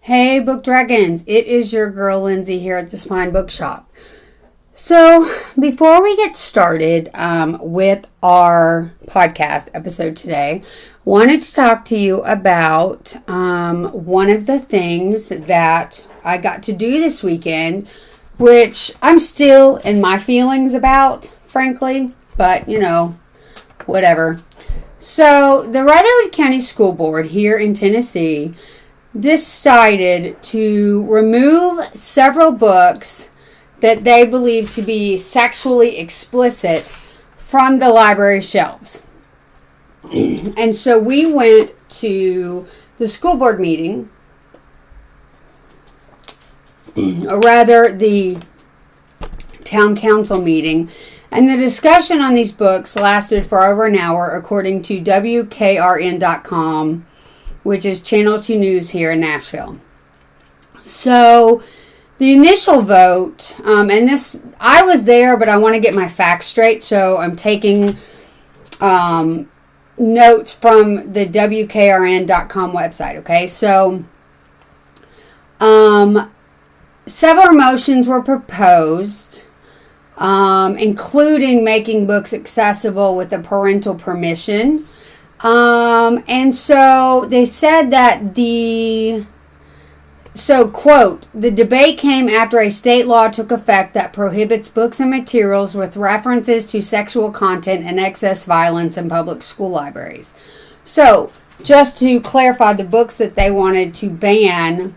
Hey, Book Dragons. It is your girl, Lindsay, here at the Spine Bookshop. So, before we get started with our podcast episode today, wanted to talk to you about one of the things that I got to do this weekend, which I'm still in my feelings about, frankly, but, whatever. So, the Rutherford County School Board here in Tennessee decided to remove several books that they believe to be sexually explicit from the library shelves. And so we went to the school board meeting, or rather the town council meeting, and the discussion on these books lasted for over an hour, according to WKRN.com, which is Channel 2 News here in Nashville. So, the initial vote, and this, I was there, but I want to get my facts straight, so I'm taking notes from the WKRN.com website, okay? So, several motions were proposed, including making books accessible with a parental permission. And so they said that quote, the debate came after a state law took effect that prohibits books and materials with references to sexual content and excess violence in public school libraries. So, just to clarify, the books that they wanted to ban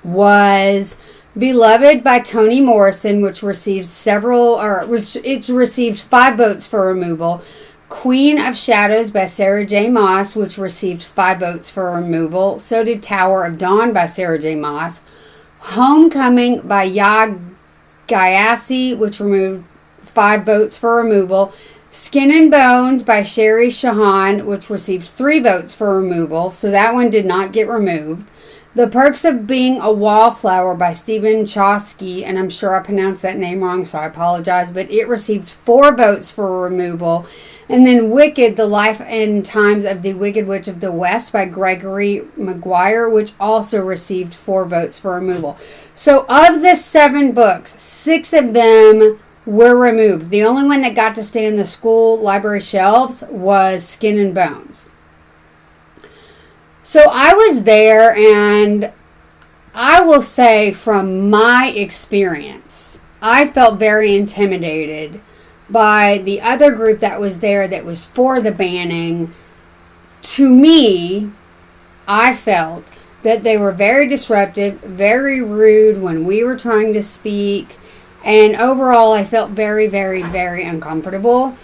was Beloved by Toni Morrison, which received received 5 votes for removal. Queen of Shadows by Sarah J. Maas, which received 5 votes for removal. So did Tower of Dawn by Sarah J. Maas. Homecoming by Yaa Gyasi, which removed 5 votes for removal. Skin and Bones by Sherry Shahan, which received 3 votes for removal. So that one did not get removed. The Perks of Being a Wallflower by Stephen Chbosky, and I'm sure I pronounced that name wrong, so I apologize, but it received 4 votes for removal. And then Wicked, The Life and Times of the Wicked Witch of the West by Gregory Maguire, which also received 4 votes for removal. So of the 7 books, 6 of them were removed. The only one that got to stay in the school library shelves was Skin and Bones. So I was there, and I will say from my experience, I felt very intimidated by the other group that was there that was for the banning. To me, I felt that they were very disruptive, very rude when we were trying to speak, and overall I felt very, very, very uncomfortable,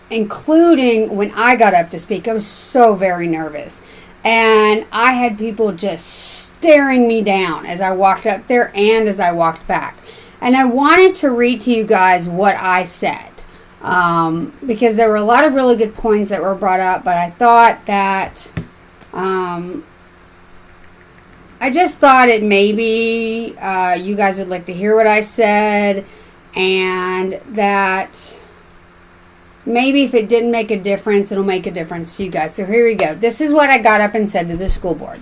including when I got up to speak. I was so very nervous. And I had people just staring me down as I walked up there and as I walked back. And I wanted to read to you guys what I said. Because there were a lot of really good points that were brought up. But I thought that... I just thought it maybe you guys would like to hear what I said. And that... maybe if it didn't make a difference, it'll make a difference to you guys. So here we go. This is what I got up and said to the school board.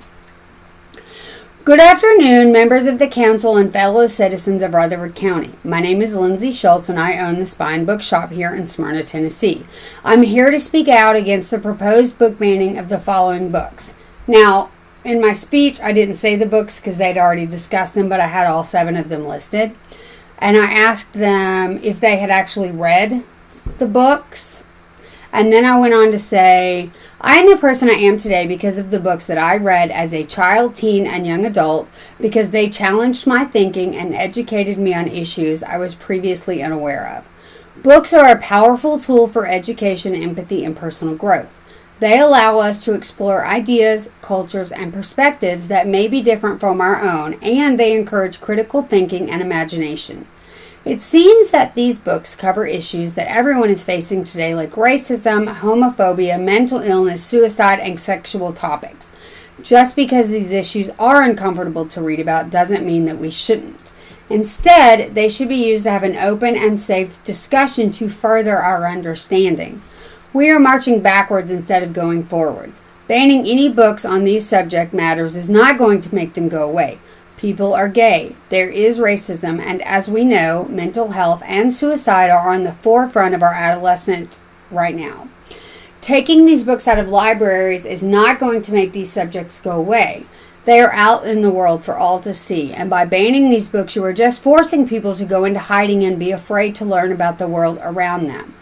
Good afternoon, members of the council and fellow citizens of Rutherford County. My name is Lindsay Schultz, and I own the Spine Bookshop here in Smyrna, Tennessee. I'm here to speak out against the proposed book banning of the following books. Now, in my speech, I didn't say the books because they'd already discussed them, but I had all 7 of them listed. And I asked them if they had actually read the books, and then I went on to say, I am the person I am today because of the books that I read as a child, teen, and young adult, because they challenged my thinking and educated me on issues I was previously unaware of. Books are a powerful tool for education, empathy, and personal growth. They allow us to explore ideas, cultures, and perspectives that may be different from our own, and they encourage critical thinking and imagination. It seems that these books cover issues that everyone is facing today, like racism, homophobia, mental illness, suicide, and sexual topics. Just because these issues are uncomfortable to read about doesn't mean that we shouldn't. Instead, they should be used to have an open and safe discussion to further our understanding. We are marching backwards instead of going forwards. Banning any books on these subject matters is not going to make them go away. People are gay. There is racism, and as we know, mental health and suicide are on the forefront of our adolescent right now. Taking these books out of libraries is not going to make these subjects go away. They are out in the world for all to see, and by banning these books, you are just forcing people to go into hiding and be afraid to learn about the world around them.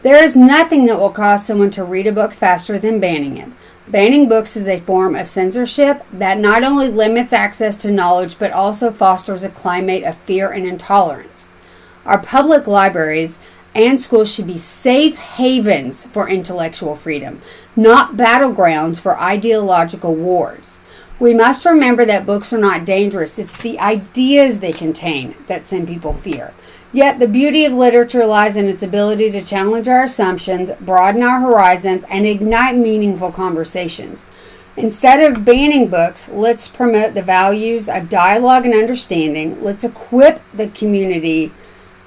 There is nothing that will cause someone to read a book faster than banning it. Banning books is a form of censorship that not only limits access to knowledge, but also fosters a climate of fear and intolerance. Our public libraries and schools should be safe havens for intellectual freedom, not battlegrounds for ideological wars. We must remember that books are not dangerous. It's the ideas they contain that some people fear. Yet the beauty of literature lies in its ability to challenge our assumptions, broaden our horizons, and ignite meaningful conversations. Instead of banning books, let's promote the values of dialogue and understanding. Let's equip the community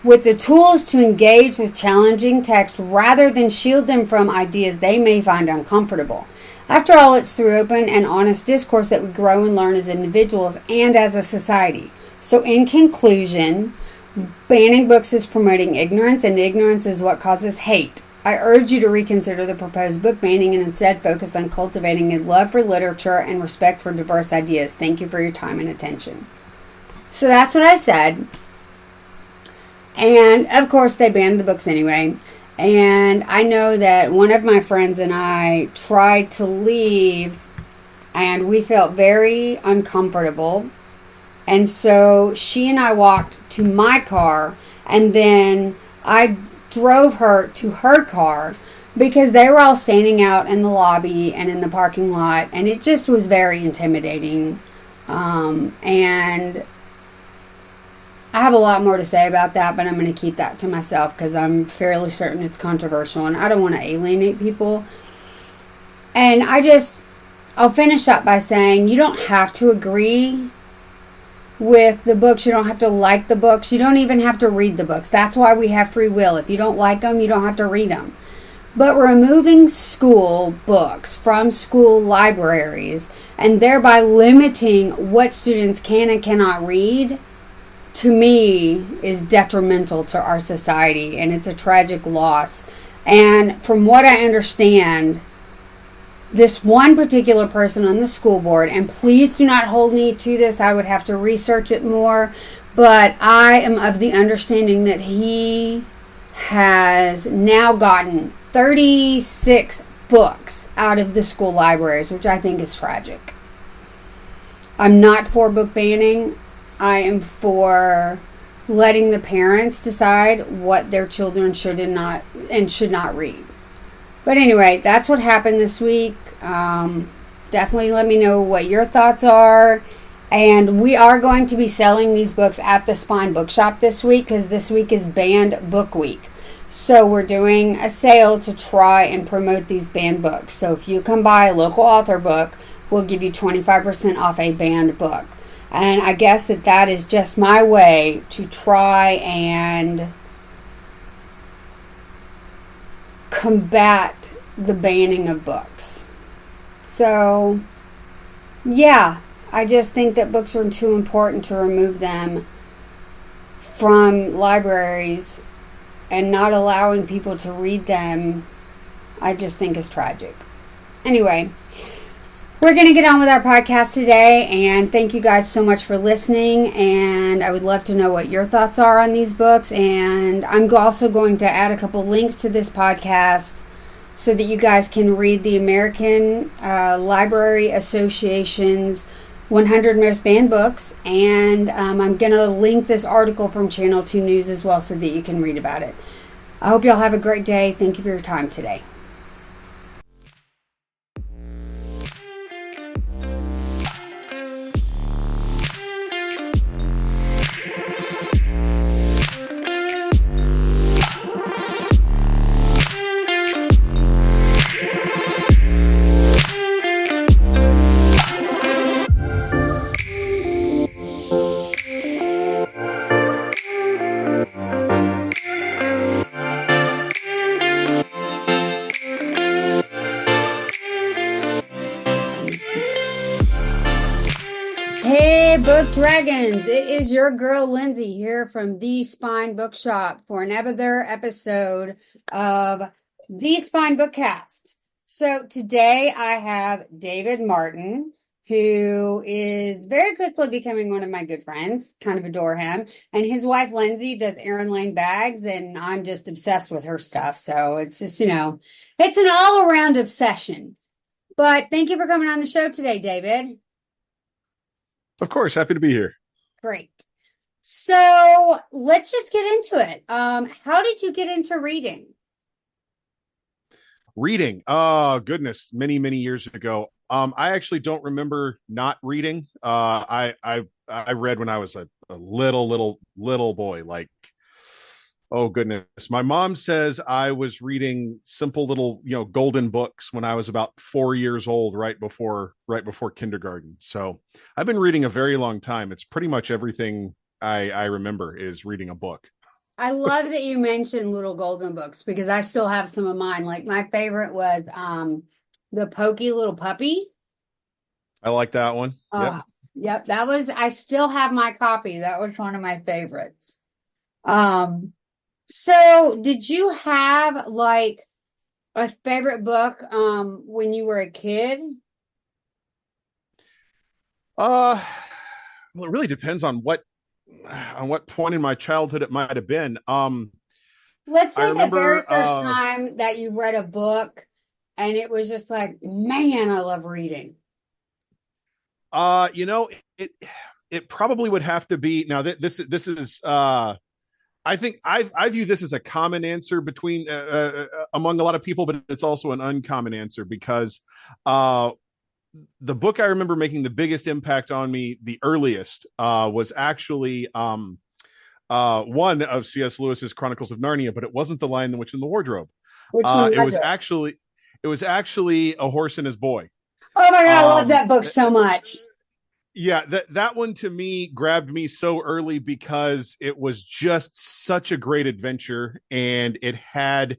with the tools to engage with challenging text rather than shield them from ideas they may find uncomfortable. After all, it's through open and honest discourse that we grow and learn as individuals and as a society. So in conclusion, banning books is promoting ignorance, and ignorance is what causes hate. I urge you to reconsider the proposed book banning and instead focus on cultivating a love for literature and respect for diverse ideas. Thank you for your time and attention. So that's what I said. And, of course, they banned the books anyway. And I know that one of my friends and I tried to leave, and we felt very uncomfortable. And so she and I walked to my car, and then I drove her to her car because they were all standing out in the lobby and in the parking lot, and it just was very intimidating. And I have a lot more to say about that, but I'm going to keep that to myself because I'm fairly certain it's controversial and I don't want to alienate people. And I'll finish up by saying you don't have to agree with the books. You don't have to like the books. You don't even have to read the books. That's why we have free will. If you don't like them, you don't have to read them. But removing school books from school libraries and thereby limiting what students can and cannot read, to me, is detrimental to our society, and it's a tragic loss. And from what I understand, this one particular person on the school board, and please do not hold me to this, I would have to research it more, but I am of the understanding that he has now gotten 36 books out of the school libraries, which I think is tragic. I'm not for book banning. I am for letting the parents decide what their children should and should not read. But anyway, that's what happened this week. Definitely let me know what your thoughts are. And we are going to be selling these books at the Spine Bookshop this week because this week is Banned Book Week. So we're doing a sale to try and promote these banned books. So if you come buy a local author book, we'll give you 25% off a banned book. And I guess that is just my way to try and combat the banning of books. So, yeah, I just think that books are too important to remove them from libraries, and not allowing people to read them, I just think is tragic. Anyway, we're going to get on with our podcast today, and thank you guys so much for listening, and I would love to know what your thoughts are on these books, and I'm also going to add a couple links to this podcast so that you guys can read the American Library Association's 100 Most Banned Books, and I'm going to link this article from Channel 2 News as well so that you can read about it. I hope y'all have a great day. Thank you for your time today. Hey, Book Dragons! It is your girl Lindsay here from The Spine Bookshop for another episode of The Spine Bookcast. So today I have David Martin, who is very quickly becoming one of my good friends. Kind of adore him. And his wife Lindsay does Erin Lane bags, and I'm just obsessed with her stuff. So it's just, it's an all-around obsession. But thank you for coming on the show today, David. Of course, happy to be here. Great. So let's just get into it. How did you get into reading? Reading, oh goodness, many years ago. I actually don't remember not reading. I read when I was a little boy. Like, oh goodness, my mom says I was reading simple little golden books when I was about 4 years old, right before kindergarten. So I've been reading a very long time. It's pretty much everything I remember is reading a book. I love that you mentioned little golden books because I still have some of mine. Like my favorite was The Pokey Little Puppy. I like that one. Yep. Yep, I still have my copy. That was one of my favorites. So did you have like a favorite book when you were a kid? Uh, well, it really depends on what point in my childhood it might have been. Let's I say the very remember, first time that you read a book and it was just like, man, I love reading. uh, you know, it it probably would have to be now. This is I think I view this as a common answer between among a lot of people, but it's also an uncommon answer because uh the book I remember making the biggest impact on me the earliest was actually one of C.S. Lewis's Chronicles of Narnia, but it wasn't The Lion, the Witch, and the Wardrobe. Which one It was was it? actually A Horse and His Boy. Oh my God, I love Um, that book so much. yeah, that one to me grabbed me so early because it was just such a great adventure, and it had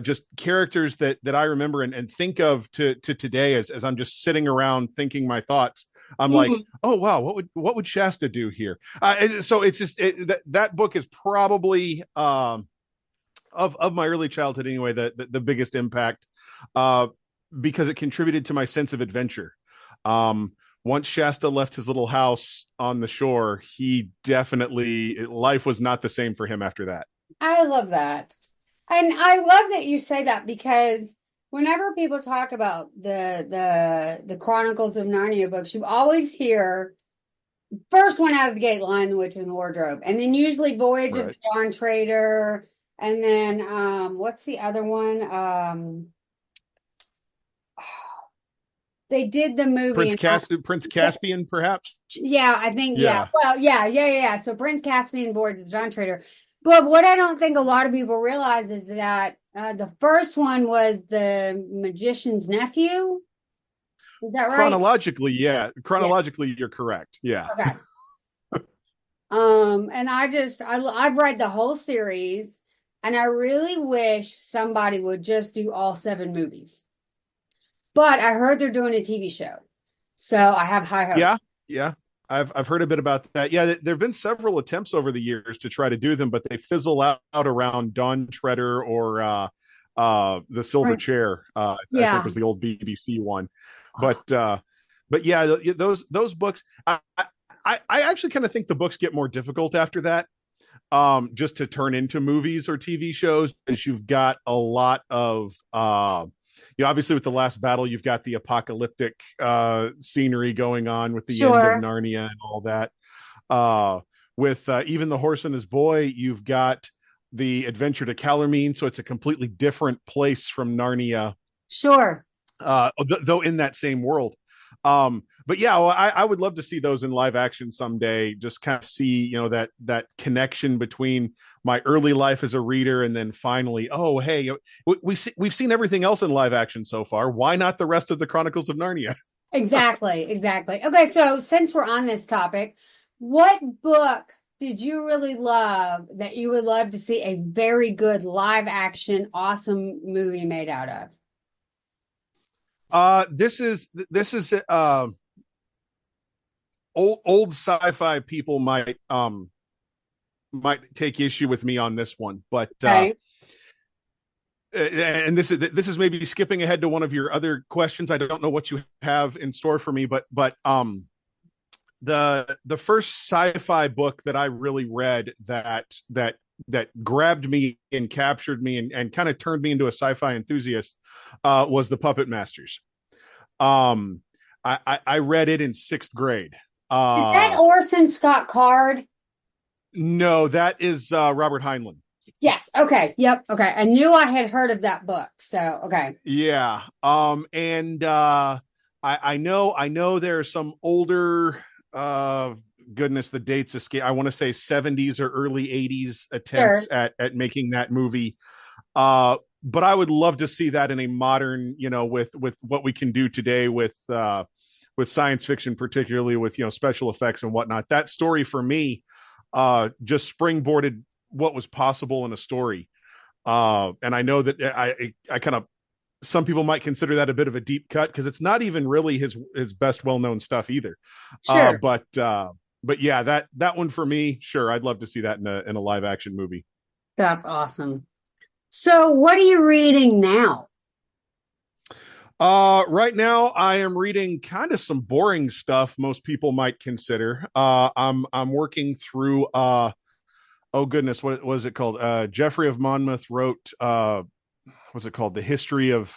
just characters that I remember and think of to today as I'm just sitting around thinking my thoughts. I'm like, Mhm. oh wow, what would Shasta do here? So it's just that book is probably of my early childhood anyway the biggest impact uh, because it contributed to my sense of adventure. Once Shasta left his little house on the shore, he definitely life was not the same for him after that. I love that. And I love that you say that because whenever people talk about the Chronicles of Narnia books, you always hear first one out of the gate, Lion, the Witch, and the Wardrobe. And then usually Voyage of the Right. Dawn Trader. And then what's the other one? They did the movie and Prince Caspian, perhaps. yeah, I think yeah. Yeah. Well, yeah. So Prince Caspian boards the John Trader. But what I don't think a lot of people realize is that the first one was the magician's nephew. Is that right? Chronologically, yeah. Yeah. Chronologically, you're correct. Yeah. Okay. And I've read the whole series, and I really wish somebody would just do all seven movies. But I heard they're doing a TV show, so I have high hopes. Yeah. Yeah. I've heard a bit about that. Yeah, there have been several attempts over the years to try to do them, but they fizzle out around Dawn Treader or the Silver Right. Chair. I think Yeah. was the old BBC one. But yeah, those books. I actually kind of think the books get more difficult after that. Just to turn into movies or TV shows, because you've got a lot of obviously with the last battle, you've got the apocalyptic scenery going on with the end of Sure. Narnia and all that. With even the horse and his boy, you've got the adventure to Calormene, so it's a completely different place from Narnia, Sure. though in that same world. But yeah, well, I would love to see those in live action someday. Just kind of see, that connection between my early life as a reader and then finally, oh, hey, we've seen everything else in live action so far. Why not the rest of the Chronicles of Narnia? Exactly. Okay, so since we're on this topic, what book did you really love that you would love to see a very good live action, awesome movie made out of? This is old sci-fi people might take issue with me on this one, but Okay. and this is maybe skipping ahead to one of your other questions. I don't know what you have in store for me, but the first sci-fi book that I really read that grabbed me and captured me and kind of turned me into a sci-fi enthusiast was The Puppet Masters. Um, I read it in sixth grade. Is that Uh, Orson Scott Card? no, that is Robert Heinlein. Yes. Okay. Yep. Okay. I knew I had heard of that book. So, okay. Yeah. And I know there are some older uh goodness, the dates escape. I want to say 70s or early 80s attempts Sure. at making that movie. But I would love to see that in a modern, with what we can do today with science fiction, particularly with special effects and whatnot. That story for me just springboarded what was possible in a story. And I know that I kind of, some people might consider that a bit of a deep cut because it's not even really his best well known stuff either. Uh, Sure. but uh, but yeah, that one for me, sure, I'd love to see that in a live action movie. That's awesome. So, what are you reading now? Right now I am reading kind of some boring stuff most people might consider. I'm working through oh goodness, what was it called? Geoffrey of Monmouth wrote what's it called? The History of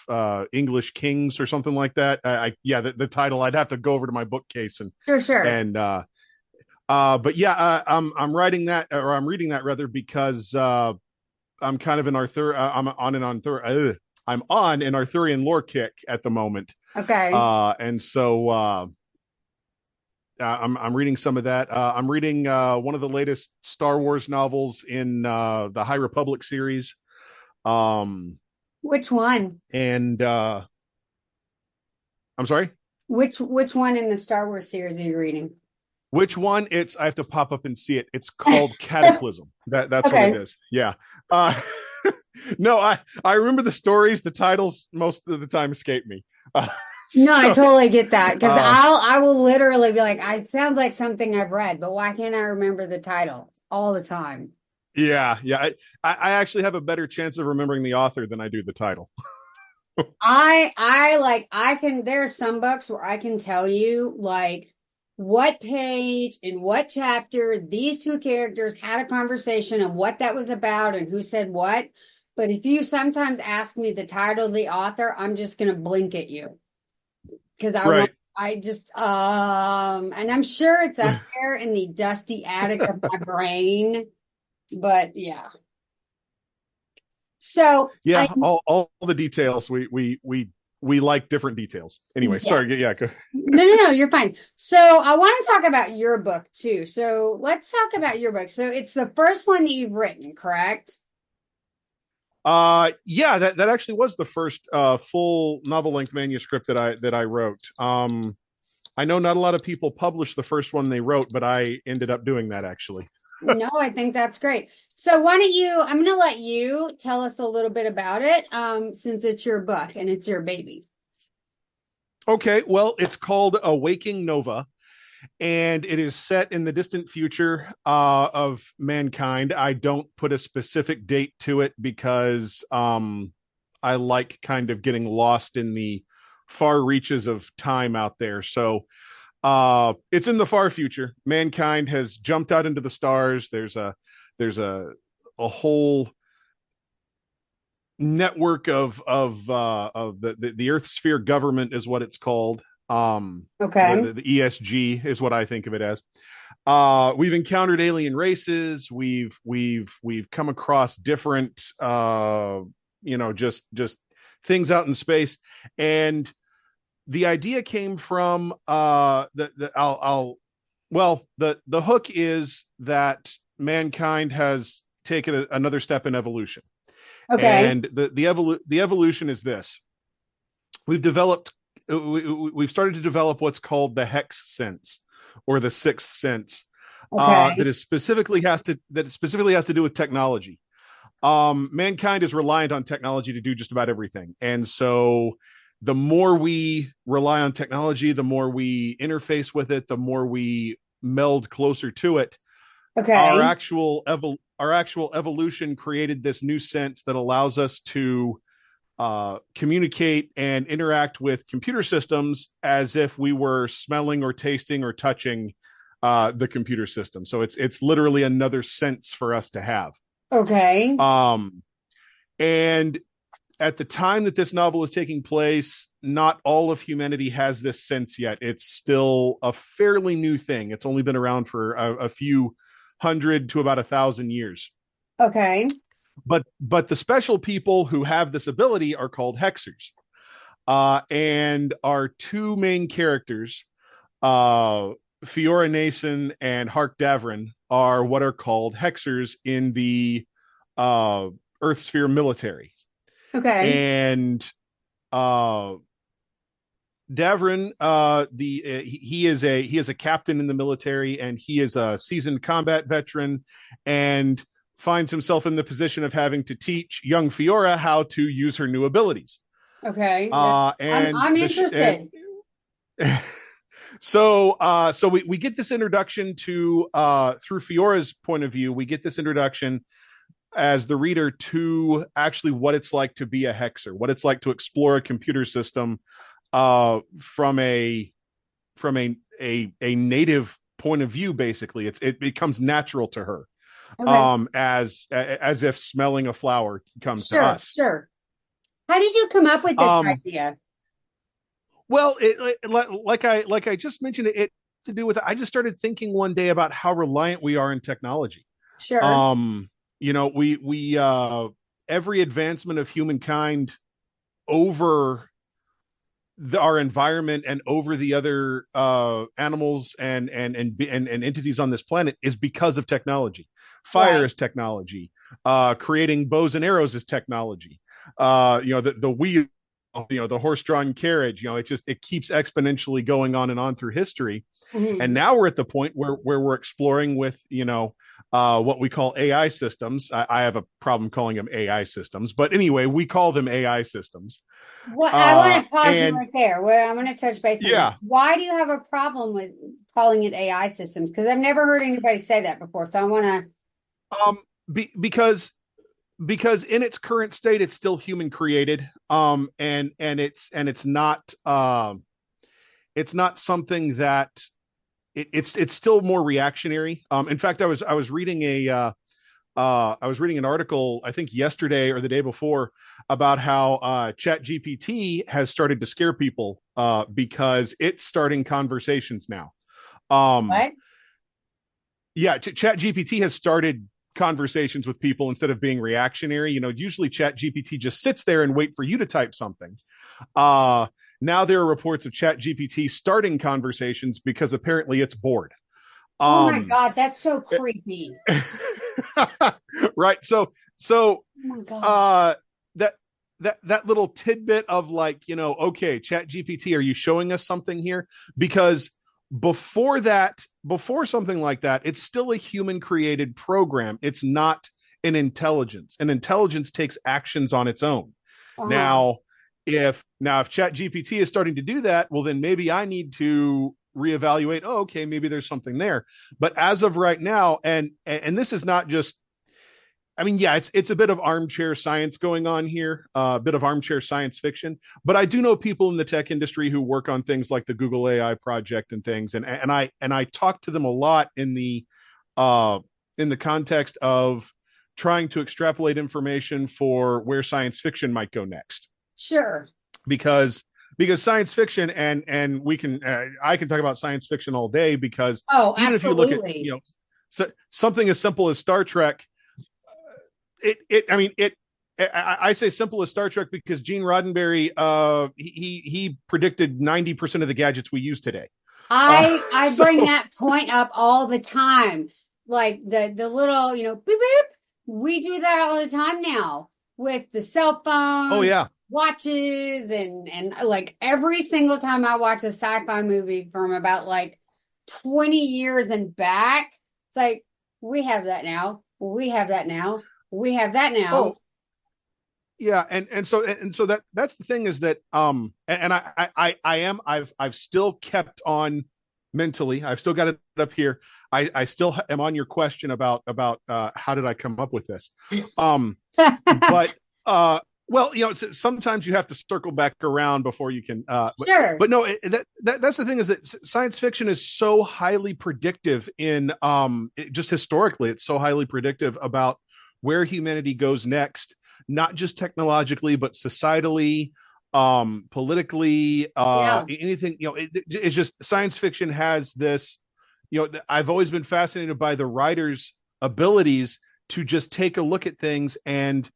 English Kings or something like that. Yeah, the title. I'd have to go over to my bookcase Sure, sure. and but yeah, I'm writing that, or I'm reading that rather, because I'm kind of an Arthur. I'm on an Arthurian lore kick at the moment, Okay. and so I'm reading some of that. I'm reading one of the latest Star Wars novels in the High Republic series. Um, Which one? and I'm sorry, Which one in the Star Wars series are you reading? which one? I have to pop up and see it. It's called Cataclysm. That's what it Okay. is. Yeah. Uh, no, I remember the stories. The titles most of the time escape me. No, I So totally get that because uh, I will literally be like, I sounds like something I've read, but why can't I remember the title all the time? yeah. I actually have a better chance of remembering the author than I do the title. I like I can there's some books where I can tell you like what page and what chapter these two characters had a conversation and what that was about and who said what. But if you sometimes ask me the title of the author, I'm just gonna blink at you because Right. I just and I'm sure it's up there in the dusty attic of my brain. But yeah. So I Yeah. All the details. We like different details. Anyway, yeah. sorry. Yeah. No, you're fine. So I want to talk about your book too. So let's talk about your book. So it's the first one that you've written, correct? Yeah, that actually was the first full novel length manuscript that I wrote. I know not a lot of people publish the first one they wrote, but I ended up doing that actually. No, I think that's great. So why don't you, I'm going to let you tell us a little bit about it, since it's your book and it's your baby. Okay, well, it's called Awaking Nova, and it is set in the distant future of mankind. I don't put a specific date to it because I like kind of getting lost in the far reaches of time out there. So it's in the far future. Mankind has jumped out into the stars. There's a whole network of the Earth sphere government is what it's called. Okay. The ESG is what I think of it as. We've encountered alien races. We've come across different just things out in space, and the idea came from the I'll well the hook is that mankind has taken another step in evolution, Okay. and the evolution is this: we've developed we've started to develop what's called the hex sense, or the sixth sense, Okay. that specifically has to do with technology. Mankind is reliant on technology to do just about everything, and so the more we rely on technology, the more we interface with it, the more we meld closer to it. Our Okay. actual evolution created this new sense that allows us to communicate and interact with computer systems as if we were smelling or tasting or touching the computer system. So it's literally another sense for us to have. Okay. Um, and at the time that this novel is taking place, not all of humanity has this sense yet. It's still a fairly new thing. It's only been around for a few hundred to about 1,000 years. Okay. But the special people who have this ability are called hexers. And our two main characters, Fiora Nason and Hark Davrin, are what are called hexers in the Earth Sphere military. Okay. And Davrin, he is a captain in the military, and he is a seasoned combat veteran, and finds himself in the position of having to teach young Fiora how to use her new abilities. Okay. And I'm the sh- and interested. so we get this introduction to through Fiora's point of view. We get this introduction as the reader to actually what it's like to be a hexer, what it's like to explore a computer system from a native point of view. Basically, it becomes natural to her, Okay. as if smelling a flower comes to Sure. us. Sure. How did you come up with this Um, idea? well, like I just mentioned, it to do with I just started thinking one day about how reliant we are in technology. Sure. Um, we every advancement of humankind over our environment and over the other animals and entities on this planet is because of technology. Fire Right. is technology. Creating bows and arrows is technology. The wheel, the horse-drawn carriage. It keeps exponentially going on and on through history. And Hmm. now we're at the point where we're exploring with, what we call AI systems. I have a problem calling them AI systems, but anyway, we call them AI systems. Well, I want to pause you And right there. Well, I'm going to touch base on that. yeah, Why do you have a problem with calling it AI systems? Because I've never heard anybody say that before. So I want to. um, because in its current state, it's still human created. It's not something that it's still more reactionary. In fact, I was reading an article, I think yesterday or the day before, about how Chat GPT has started to scare people because it's starting conversations now. Um, What? yeah, Chat GPT has started conversations with people instead of being reactionary. Usually Chat GPT just sits there and wait for you to type something. Now there are reports of Chat GPT starting conversations because apparently it's bored. Oh my Um, God, that's so creepy. right. So Oh my God. uh that that little tidbit of like, okay, Chat GPT, are you showing us something here? Because before something like that, it's still a human created program. It's not an intelligence. An intelligence takes actions on its own. Uh-huh. Now if Chat GPT is starting to do that, well, then maybe I need to reevaluate. Oh, okay, maybe there's something there. But as of right now, and this is not just, I mean, yeah, it's a bit of armchair science going on here, a bit of armchair science fiction. But I do know people in the tech industry who work on things like the Google AI project and things, and I talk to them a lot uh, in the context of trying to extrapolate information for where science fiction might go next, Sure. because science fiction, and we can I can talk about science fiction all day, because Oh, even if you look at, absolutely. something as simple as Star Trek, it I mean it I say simple as Star Trek because Gene Roddenberry, he predicted 90% of the gadgets we use today. I So, bring that point up all the time. Like the little, beep beep. We do that all the time now with the cell oh phones, yeah, watches, and like every single time I watch a sci-fi movie from about like 20 years and back, it's like we have that now. We have that now. We have that now. oh Yeah, and so that's the thing is that and I've still kept on mentally. I've still got it up here. I still am on your question about how did I come up with this. Um but well, sometimes you have to circle back around before you can Sure. but no, that's the thing is that science fiction is so highly predictive in just historically it's so highly predictive about where humanity goes next, not just technologically but societally, politically, Yeah. anything, it's just science fiction has this, I've always been fascinated by the writer's abilities to just take a look at things and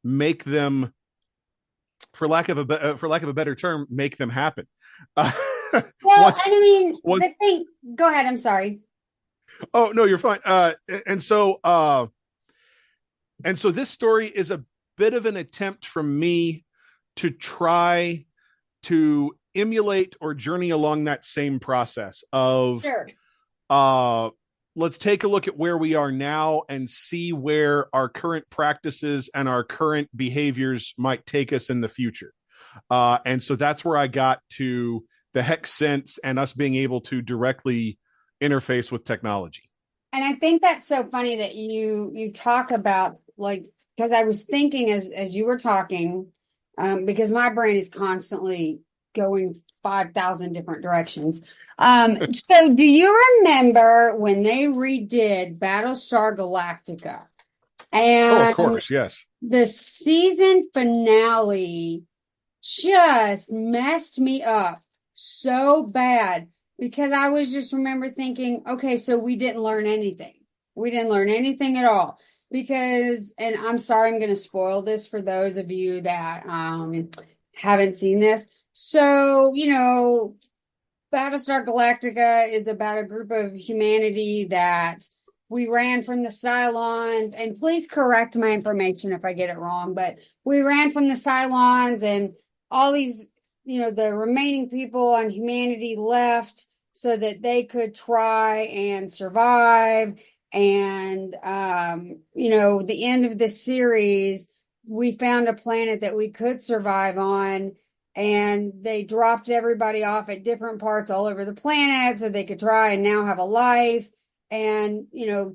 make them, for lack of a better term, make them happen. Uh, Well, once I mean, the once thing, go ahead. I'm sorry. oh no, you're fine. And so this story is a bit of an attempt from me to try to emulate or journey along that same process of Sure. uh let's take a look at where we are now and see where our current practices and our current behaviors might take us in the future. And so that's where I got to the hex sense and us being able to directly interface with technology. And I think that's so funny that you talk about like because I was thinking as you were talking, because my brain is constantly going 5,000 different directions. So do you remember when they redid Battlestar Galactica Oh, of and course, yes. the season finale just messed me up so bad because I was just remember thinking, okay, so we didn't learn anything. We didn't learn anything at all. Because, and I'm sorry, I'm going to spoil this for those of you that haven't seen this. So, Battlestar Galactica is about a group of humanity that we ran from the Cylons, and please correct my information if I get it wrong, but we ran from the Cylons and all these, the remaining people on humanity left so that they could try and survive. And, the end of this series, we found a planet that we could survive on and they dropped everybody off at different parts all over the planet so they could try and now have a life. And,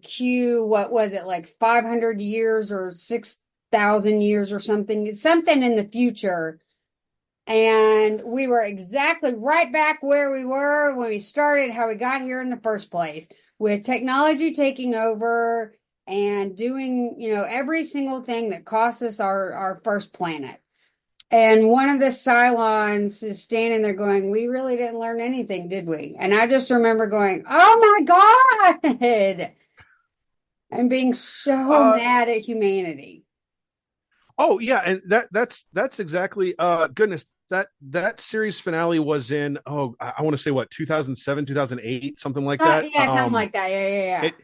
Q, what was it, like 500 years or 6,000 years or something in the future. And we were exactly right back where we were when we started, how we got here in the first place, with technology taking over and doing, every single thing that cost us our first planet. And one of the Cylons is standing there going, we really didn't learn anything, did we? And I just remember going, oh my God, and being so Uh, mad at humanity. oh yeah, and that's exactly goodness, that series finale was in, I want to say what, 2007, 2008, something like that. Yeah, something like that. Yeah, yeah, yeah. It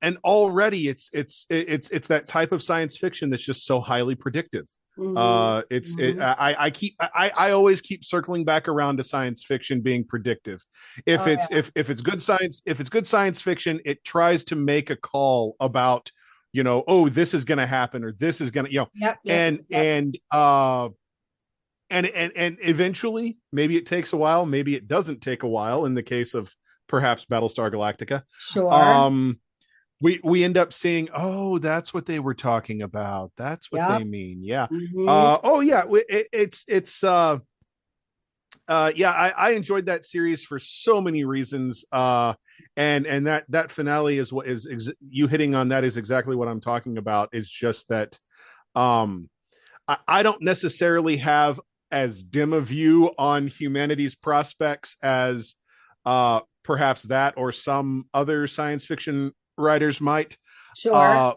and already it's that type of science fiction that's just so highly predictive. Hmm. It's it, Hmm. I always keep circling back around to science fiction being predictive. If Oh it's yeah. if it's good science fiction, it tries to make a call about, oh, this is going to happen or this is going to, Yep, yep, and yep. eventually, maybe it takes a while, maybe it doesn't take a while. In the case of perhaps Battlestar Galactica, Sure. um, we end up seeing, oh, that's what they were talking about. That's what they Yep. mean. Yeah. Hmm. Oh yeah. It's yeah. I enjoyed that series for so many reasons. And that finale is what is you hitting on that is exactly what I'm talking about. It's just that um I don't necessarily have as dim a view on humanity's prospects as perhaps that or some other science fiction writers might. Sure. Uh,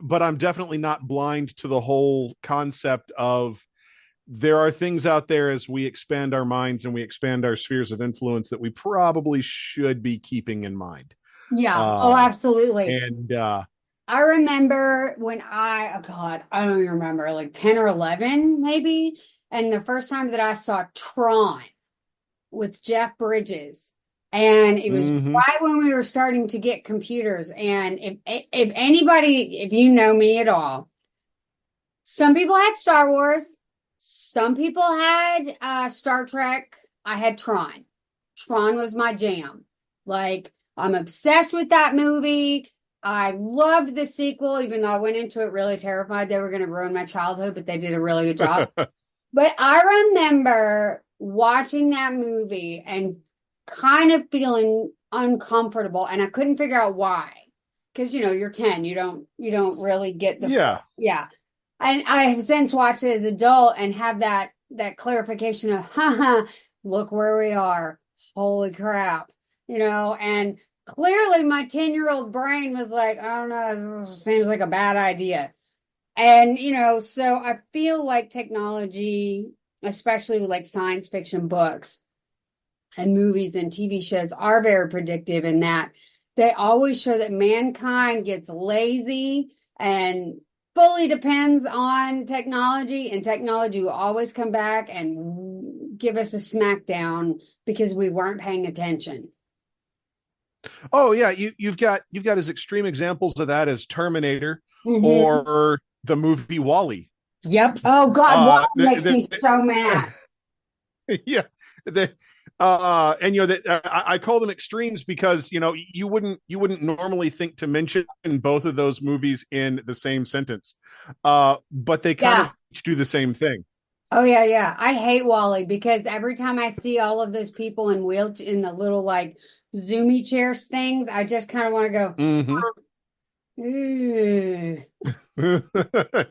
but I'm definitely not blind to the whole concept of there are things out there as we expand our minds and we expand our spheres of influence that we probably should be keeping in mind. Yeah. Oh, Uh, absolutely. and I remember when oh God, I don't even remember, like 10 or 11 maybe. And the first time that I saw Tron with Jeff Bridges. And it was mhm. right when we were starting to get computers. And if anybody, if you know me at all, Some people had Star Wars. Some people had Star Trek. I had Tron. Tron was my jam. Like, I'm obsessed with that movie. I loved the sequel, even though I went into it really terrified they were going to ruin my childhood, but they did a really good job. But I remember watching that movie and kind of feeling uncomfortable, and I couldn't figure out why. Because you're 10, you don't really get the Yeah. yeah. And I have since watched it as an adult and have that clarification of, haha, look where we are. Holy crap. And clearly my 10-year-old brain was like, I don't know, this seems like a bad idea. And, so I feel like technology, especially with like science fiction books and movies and TV shows, are very predictive in that they always show that mankind gets lazy and fully depends on technology, and technology will always come back and give us a smackdown because we weren't paying attention. Oh yeah, you've got as extreme examples of that as Terminator Mm-hmm. or the movie Wall-E. Yep. Oh God, Wall makes me The, so mad. yeah, the and that I call them extremes because you wouldn't normally think to mention both of those movies in the same sentence, but they kind Yeah. of each do the same thing. Oh yeah, yeah. I hate Wally because every time I see all of those people in wheelchair in the little like zoomy chairs things, I just kind of want to go, Hmm. "Ugh."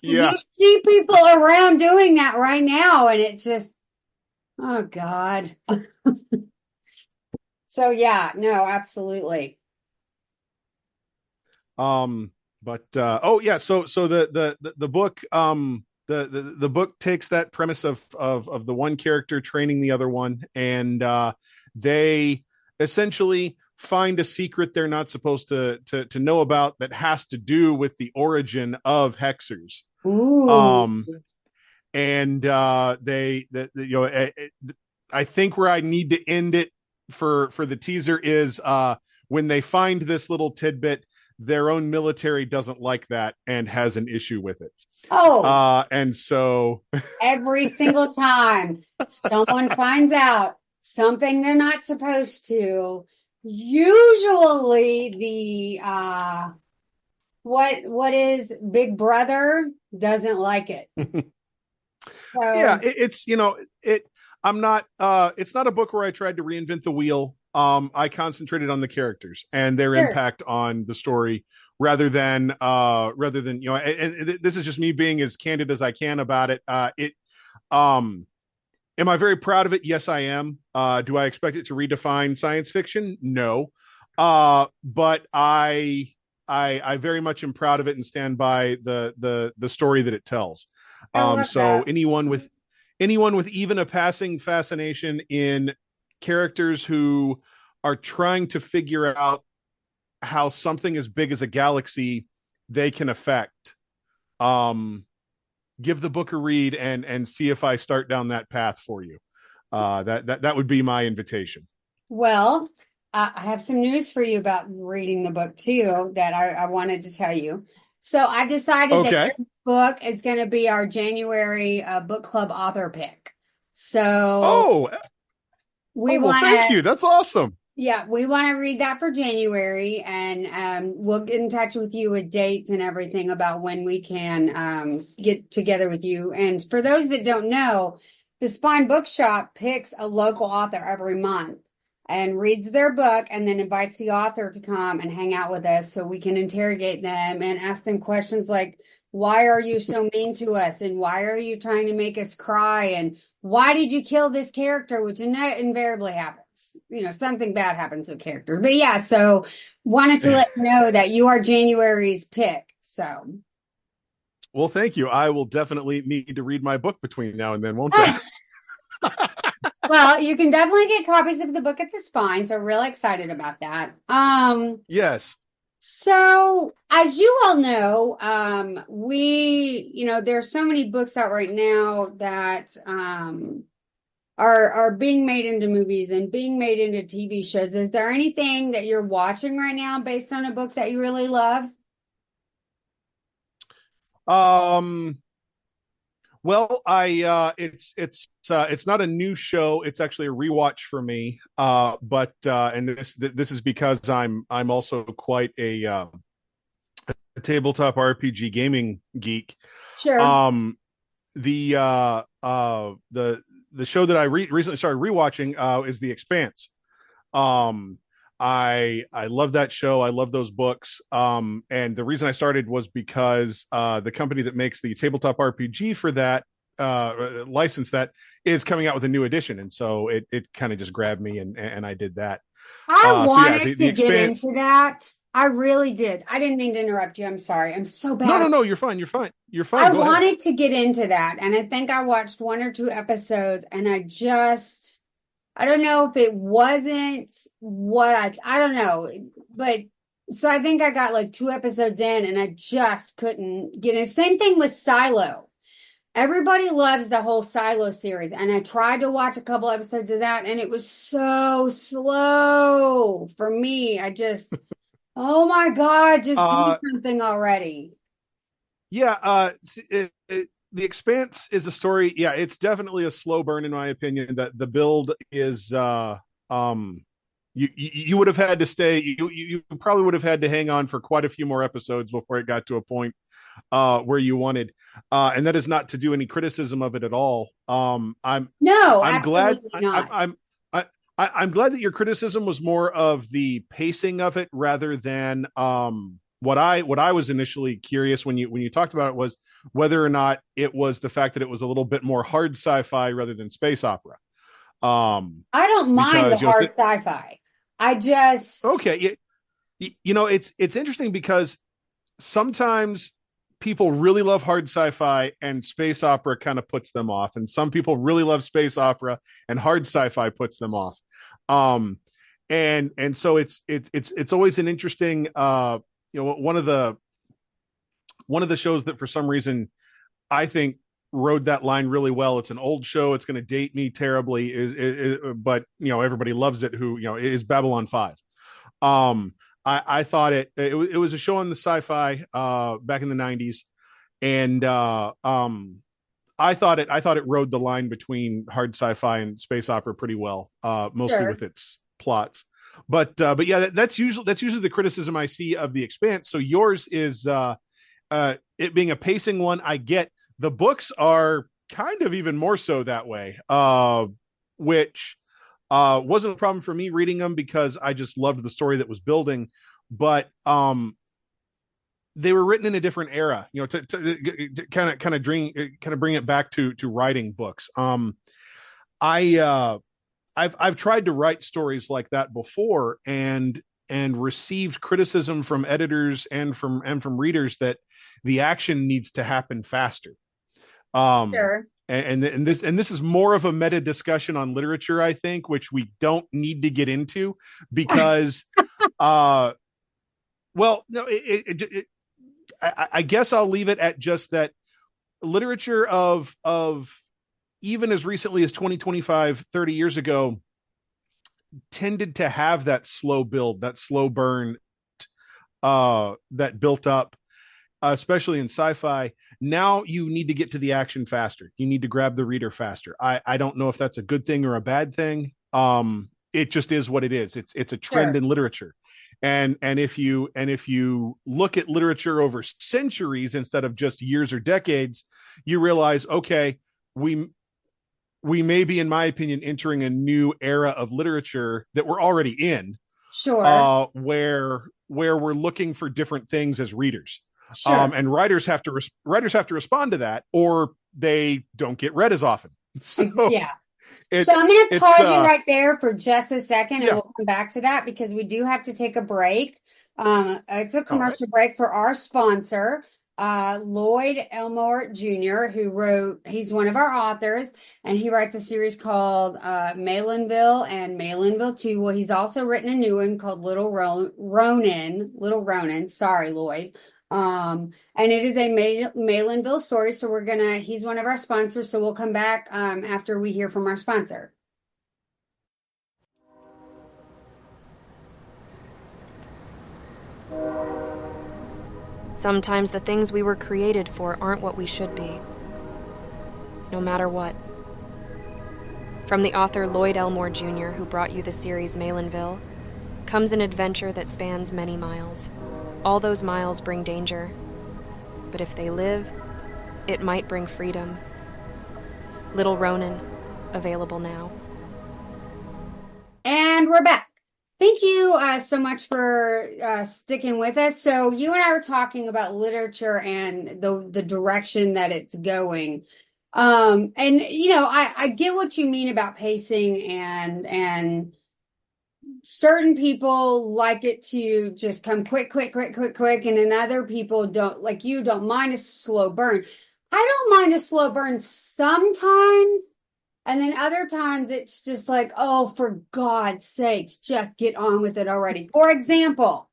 Yeah. You see people around doing that right now, and it's just, oh God. So yeah, no, absolutely. But oh yeah, so the book the book takes that premise of the one character training the other one, and they essentially find a secret they're not supposed to know about that has to do with the origin of hexers. Ooh. Um, and I think where I need to end it for the teaser is when they find this little tidbit, their own military doesn't like that and has an issue with it. Oh, And so every single time someone finds out something they're not supposed to, usually the what is Big Brother doesn't like it. yeah, So it I'm not it's not a book where I tried to reinvent the wheel. I concentrated on the characters and their sure. impact on the story rather than and this is just me being as candid as I can about it. It um Am I very proud of it? Yes, I am. Do I expect it to redefine science fiction? No. But I very much am proud of it and stand by the story that it tells. I love So that. anyone with even a passing fascination in characters who are trying to figure out how something as big as a galaxy they can affect, um, give the book a read and see if I start down that path for you. That would be my invitation. Well, I have some news for you about reading the book too that I wanted to tell you. So I decided that Okay. your book is going to be our January book club author pick. So Oh, we oh well, want thank to, you. That's awesome. yeah, we want to read that for January, and we'll get in touch with you with dates and everything about when we can get together with you. And for those that don't know, the Spine Bookshop picks a local author every month and reads their book and then invites the author to come and hang out with us so we can interrogate them and ask them questions like, why are you so mean to us? And why are you trying to make us cry? And why did you kill this character? Which invariably happens. Something bad happens to a character. But yeah, so wanted to let you know that you are January's pick. So, Well, thank you. I will definitely need to read my book between now and then, won't I? well, you can definitely get copies of the book at the Spine. So, real excited about that. Yes. So as you all know, there's so many books out right now that are being made into movies and being made into TV shows. Is there anything that you're watching right now based on a book that you really love? Um, Well, it's not a new show. It's actually a rewatch for me. But and this is because I'm also quite a tabletop RPG gaming geek. Sure. Um, the show that I recently started rewatching is The Expanse. Um, I love that show. I love those books. And the reason I started was because the company that makes the tabletop RPG for that license that is coming out with a new edition, and so it kind of just grabbed me, and I did that. I So yeah, wanted the to get Expanse. into that. I really did. I didn't mean to interrupt you. I'm sorry. I'm so No, bad. no, no. You're fine. You're fine. You're fine. I Go ahead. wanted to get into that, and I think I watched one or two episodes, and I don't know if it wasn't what I don't know, but so I think I got like two episodes in, and I just couldn't get it. Same thing with Silo. Everybody loves the whole Silo series, and I tried to watch a couple episodes of that, and it was so slow for me. Oh my God, just do Uh, something already. yeah. The Expanse is a story. Yeah, it's definitely a slow burn in my opinion. That the build is um you would have had to stay. You probably would have had to hang on for quite a few more episodes before it got to a point where you wanted. And that is not to do any criticism of it at all. No, I'm glad absolutely not. I'm glad that your criticism was more of the pacing of it rather than what I was initially curious when you talked about it was whether or not it was the fact that it was a little bit more hard sci-fi rather than space opera. Um, I don't mind the because hard sci-fi. I just, okay, it's interesting because sometimes people really love hard sci-fi and space opera kind of puts them off, and some people really love space opera and hard sci-fi puts them off. Um, and so it's always an interesting one of the shows that for some reason I think rode that line really well. It's an old show. It's going to date me terribly, but everybody loves it. Who is Babylon 5. Um, I thought it was a show on the sci-fi back in the 90s, and I thought it rode the line between hard sci-fi and space opera pretty well, mostly sure. with its plots. But yeah, that's usually the criticism I see of The Expanse. So yours is it being a pacing one. I get the books are kind of even more so that way, which wasn't a problem for me reading them because I just loved the story that was building. But they were written in a different era, to bring it back to writing books. I I've tried to write stories like that before and received criticism from editors and from readers that the action needs to happen faster. Um, Sure. and this is more of a meta discussion on literature, I think, which we don't need to get into because, uh, well, no, I guess I'll leave it at just that literature of even as recently as 20, 25, 30 years ago tended to have that slow build, that slow burn, that built up, especially in sci-fi. Now you need to get to the action faster. You need to grab the reader faster. I don't know if that's a good thing or a bad thing. It just is what it is. It's a trend Sure. in literature. And if you look at literature over centuries instead of just years or decades, you realize, okay, we we may be, in my opinion, entering a new era of literature that we're already in, Sure. where we're looking for different things as readers, Sure. and writers have to respond to that, or they don't get read as often. So Yeah. So it I'm going to it's pause you right there for just a second and yeah. we'll come back to that because we do have to take a break. It's a All right. commercial break for our sponsor, Lloyd Elmore Jr., he's one of our authors, and he writes a series called Malinville and Malinville 2. Well, he's also written a new one called Little Ronin. Sorry, Lloyd. And it is a Malinville story. So he's one of our sponsors. So we'll come back after we hear from our sponsor. Sometimes the things we were created for aren't what we should be. no matter what. From the author Lloyd Elmore Jr., who brought you the series Malinville, comes an adventure that spans many miles. All those miles bring danger, but if they live, it might bring freedom. Little Ronin, available now. And we're back. Thank you so much for sticking with us. So you and I were talking about literature and the direction that it's going. And you know, I get what you mean about pacing, and certain people like it to just come quick, and then other people don't, like you, don't mind a slow burn. I don't mind a slow burn sometimes. And then other times it's just like, oh, for God's sakes, just get on with it already. For example,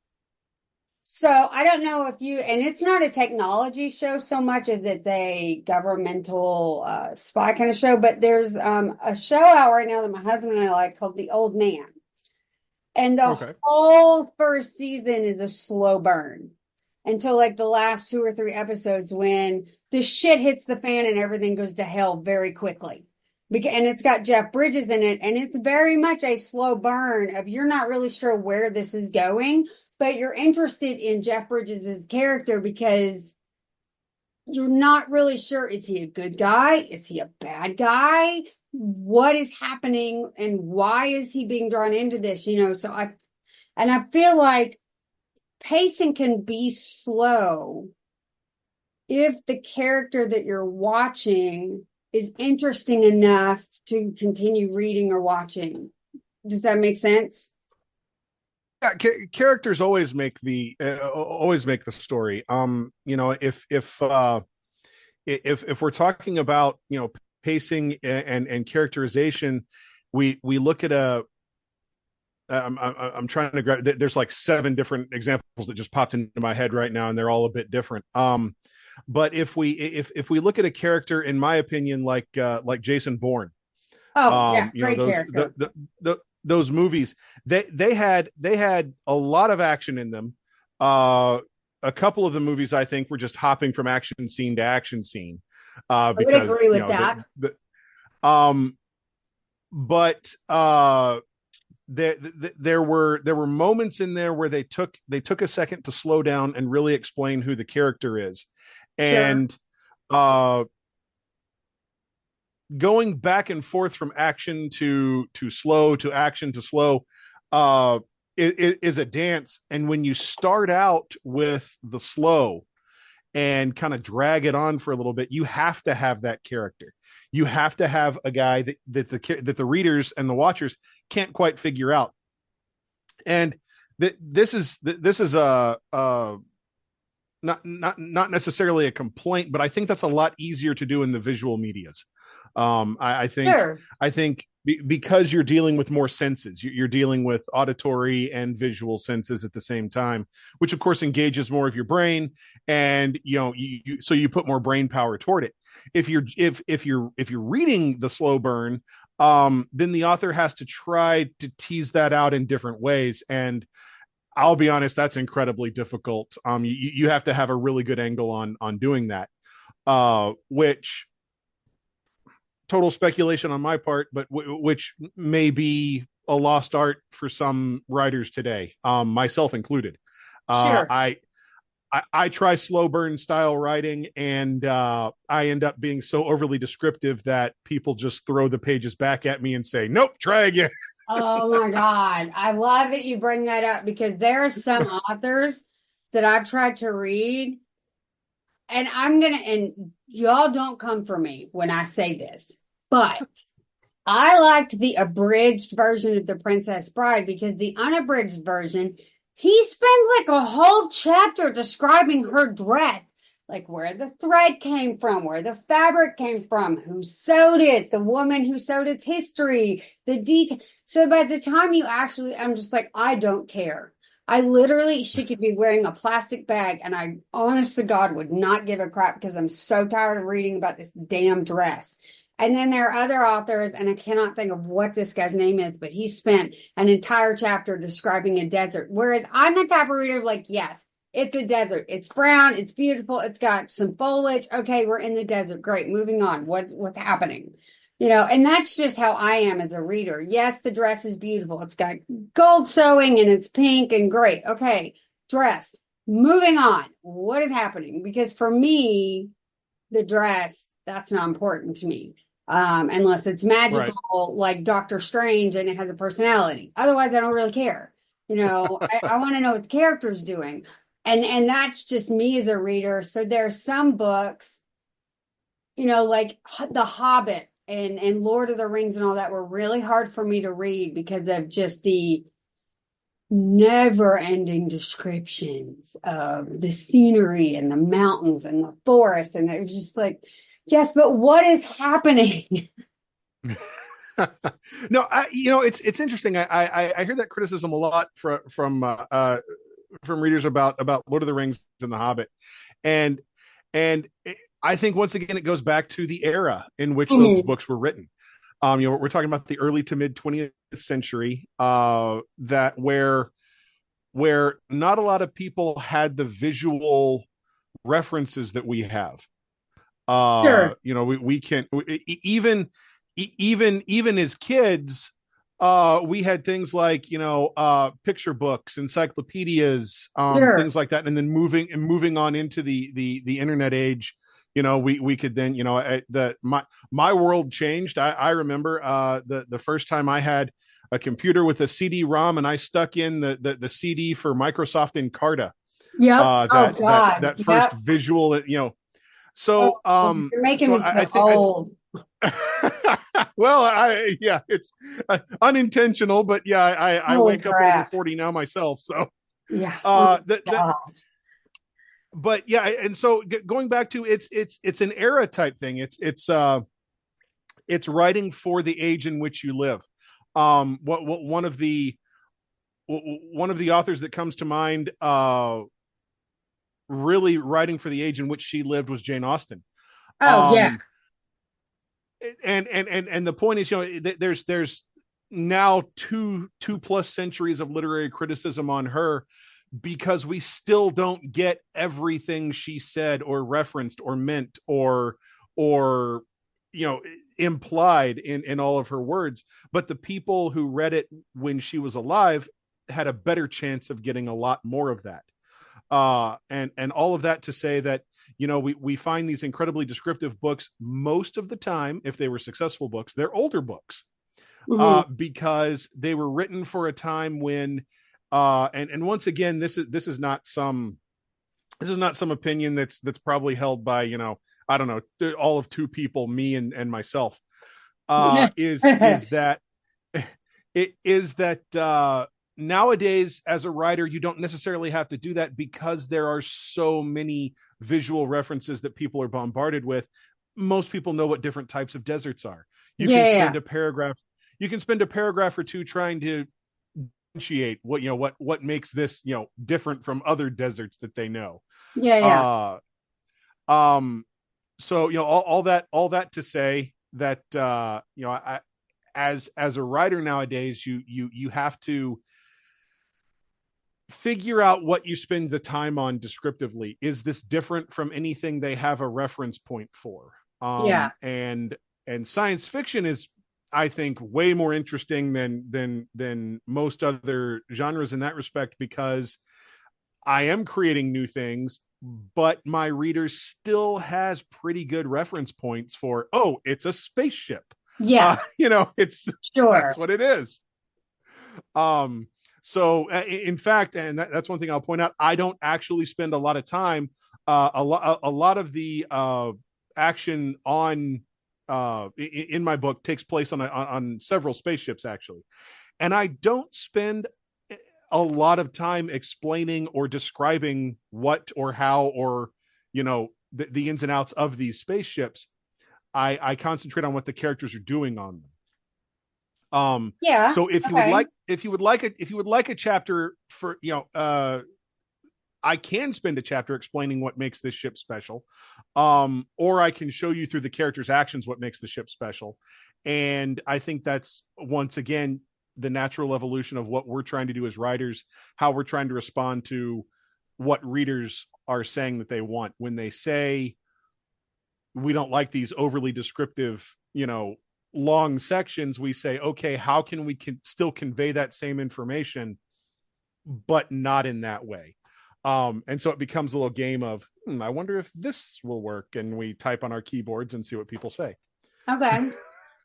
so I don't know if you, and it's not a technology show so much as it's a governmental spy kind of show, but there's a show out right now that my husband and I like called The Old Man. And the whole first season is a slow burn until like the last 2 or 3 episodes when the shit hits the fan and everything goes to hell very quickly. And it's got Jeff Bridges in it, and it's very much a slow burn of you're not really sure where this is going, but you're interested in Jeff Bridges' character because you're not really sure, is he a good guy? Is he a bad guy? What is happening and why is he being drawn into this? You know, so I feel like pacing can be slow if the character that you're watching is interesting enough to continue reading or watching. Does that make sense? Yeah, characters always make the story. You know, if we're talking about, you know, pacing and characterization, we look at I'm trying to grab. There's like 7 different examples that just popped into my head right now, and they're all a bit different. But if we look at a character, in my opinion, like Jason Bourne, yeah, you great know, character. those movies, they had a lot of action in them. A couple of the movies I think were just hopping from action scene to action scene, I would because agree you with know that. but there were moments in there where they took a second to slow down and really explain who the character is. Sure. And going back and forth from action to slow to action to slow is a dance. And when you start out with the slow and kind of drag it on for a little bit, you have to have that character. You have to have a guy that the readers and the watchers can't quite figure out. And this is a not necessarily a complaint, but I think that's a lot easier to do in the visual medias. I think Sure. because you're dealing with more senses, you're dealing with auditory and visual senses at the same time, which of course engages more of your brain, and you know, so you put more brain power toward it. If you're reading the slow burn, then the author has to try to tease that out in different ways, and I'll be honest, that's incredibly difficult. You have to have a really good angle on doing that, which total speculation on my part, but which may be a lost art for some writers today, myself included. Sure. I try slow burn style writing, and I end up being so overly descriptive that people just throw the pages back at me and say, "Nope, try again." Oh my God. I love that you bring that up because there are some authors that I've tried to read, and and y'all don't come for me when I say this, but I liked the abridged version of The Princess Bride because the unabridged version, he spends like a whole chapter describing her dress, like where the thread came from, where the fabric came from, who sewed it, the woman who sewed its history, the detail. So by the time I'm just like, I don't care. She could be wearing a plastic bag, and I, honest to God, would not give a crap because I'm so tired of reading about this damn dress. And then there are other authors, and I cannot think of what this guy's name is, but he spent an entire chapter describing a desert. Whereas I'm the type of reader like, yes, It's a desert. It's brown. It's beautiful. It's got some foliage. Okay, we're in the desert. Great. Moving on. What's happening? And that's just how I am as a reader. Yes, the dress is beautiful. It's got gold sewing and it's pink and great. Okay, dress. Moving on. What is happening? Because for me, the dress, that's not important to me. Unless it's magical, Right. like Doctor Strange, and it has a personality. Otherwise, I don't really care. I want to know what the character's doing. And that's just me as a reader. So there's some books, like The Hobbit and Lord of the Rings and all that were really hard for me to read because of just the never ending descriptions of the scenery and the mountains and the forest. And it was just like, yes, but what is happening? No, it's interesting. I hear that criticism a lot from readers about Lord of the Rings and The Hobbit, and I think once again it goes back to the era in which those books were written. We're talking about the early to mid 20th century, that where not a lot of people had the visual references that we have. Sure. We can even as kids, we had things like picture books, encyclopedias, Sure. things like that, and then moving on into the internet age. We could then my world changed. I remember the first time I had a computer with a CD-ROM and I stuck in the CD for Microsoft Encarta. Yep. Oh That God. first Yep. visual, Oh, so you're making so me I feel think old. well, it's unintentional, but yeah, I Holy wake up over crap. 40 now myself. So, Yeah. Oh that God. but yeah, and so going back to it's an era type thing. It's writing for the age in which you live. What one of the authors that comes to mind, really writing for the age in which she lived, was Jane Austen. Oh yeah. Um, and the point is, there's now two plus centuries of literary criticism on her because we still don't get everything she said or referenced or meant or implied in all of her words. But the people who read it when she was alive had a better chance of getting a lot more of that. And all of that to say that we find these incredibly descriptive books most of the time. If they were successful books, they're older books, Mhm. because they were written for a time when and once again, this is not some opinion that's probably held by I don't know, all of two people, me and myself, is that it is that nowadays, as a writer, you don't necessarily have to do that because there are so many visual references that people are bombarded with. Most people know what different types of deserts are. You can Yeah. spend a paragraph or two trying to differentiate what makes this different from other deserts that they know. Yeah. Yeah. uh so all that to say that as a writer nowadays, you have to figure out what you spend the time on descriptively. Is this different from anything they have a reference point for? Yeah. And science fiction is, I think, way more interesting than most other genres in that respect, because I am creating new things, but my reader still has pretty good reference points for, oh, it's a spaceship. Yeah. It's Sure. that's what it is. Um, so in fact, and that's one thing I'll point out, I don't actually spend a lot of time. A lot of the action in my book takes place on several spaceships, actually, and I don't spend a lot of time explaining or describing what or how or the ins and outs of these spaceships. I concentrate on what the characters are doing on them. Yeah. So Okay. if you would like a chapter for, I can spend a chapter explaining what makes this ship special. Or I can show you through the character's actions what makes the ship special. And I think that's, once again, the natural evolution of what we're trying to do as writers, how we're trying to respond to what readers are saying that they want. When they say we don't like these overly descriptive, long sections, we say, okay, how can we still convey that same information, but not in that way? And so it becomes a little game of, I wonder if this will work. And we type on our keyboards and see what people say. Okay.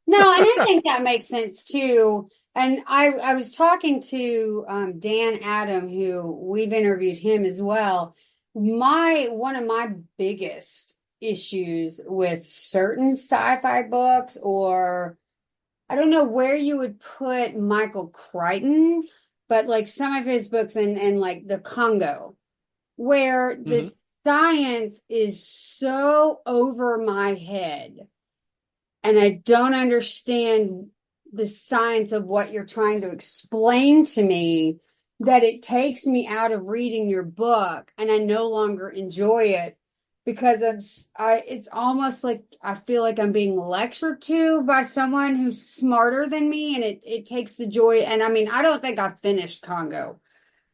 No, and I think that makes sense too. And I was talking to Dan Adam, who we've interviewed him as well. One of my biggest issues with certain sci-fi books, or I don't know where you would put Michael Crichton, but like some of his books and like the Congo, where the science is so over my head and I don't understand the science of what you're trying to explain to me, that it takes me out of reading your book and I no longer enjoy it because it's almost like I feel like I'm being lectured to by someone who's smarter than me, and it takes the joy. And I mean, I don't think I finished Congo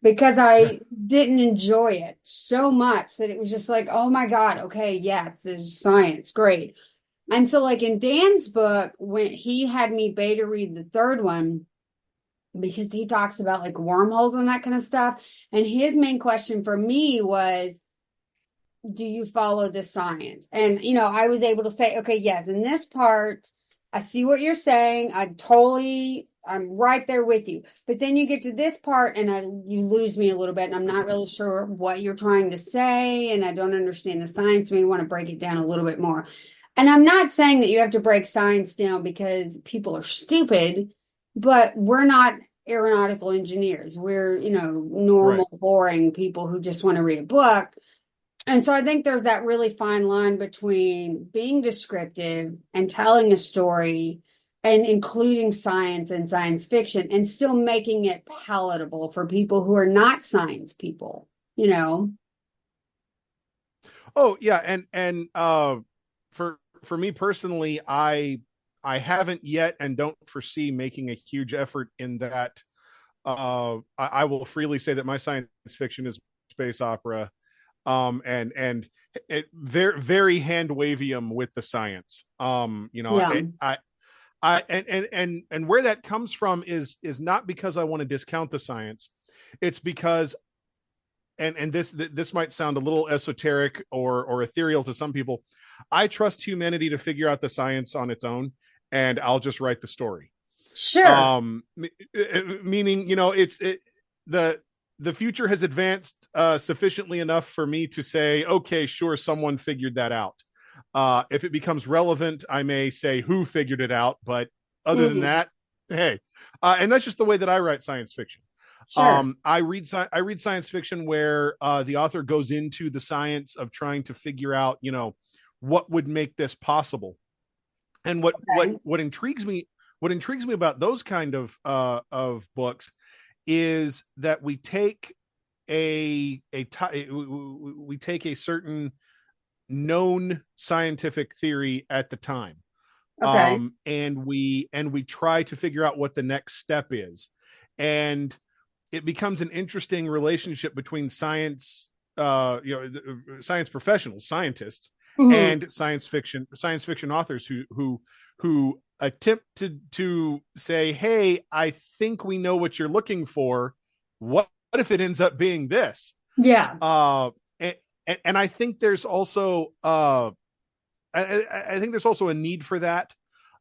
because I didn't enjoy it so much that it was just like, oh my God, okay, yeah, it's science, great. And so like in Dan's book, when he had me beta read the third one, because he talks about like wormholes and that kind of stuff. And his main question for me was, do you follow the science? And, I was able to say, okay, yes, in this part, I see what you're saying. I'm right there with you. But then you get to this part and you lose me a little bit and I'm not really sure what you're trying to say. And I don't understand the science. We want to break it down a little bit more. And I'm not saying that you have to break science down because people are stupid, but we're not aeronautical engineers. We're, normal, boring people who just want to read a book. And so I think there's that really fine line between being descriptive and telling a story and including science and science fiction and still making it palatable for people who are not science people, Oh yeah. And for me personally, I haven't yet and don't foresee making a huge effort in that. I will freely say that my science fiction is space opera. And it very, very hand wavium with the science. Yeah. And where that comes from is not because I want to discount the science. It's because, and this might sound a little esoteric or ethereal to some people. I trust humanity to figure out the science on its own, and I'll just write the story. Sure. Meaning, the future has advanced sufficiently enough for me to say, okay, sure, someone figured that out. If it becomes relevant, I may say who figured it out, but other than that, hey, and that's just the way that I write science fiction. Sure. I read science fiction where the author goes into the science of trying to figure out, what would make this possible. And what intrigues me about those kind of books is that we take we take a certain known scientific theory at the time, and we try to figure out what the next step is, and it becomes an interesting relationship between science, science professionals, scientists, and science fiction authors who attempt to say, hey, I think we know what you're looking for. What if it ends up being this? Yeah. And I think there's also I think there's also a need for that.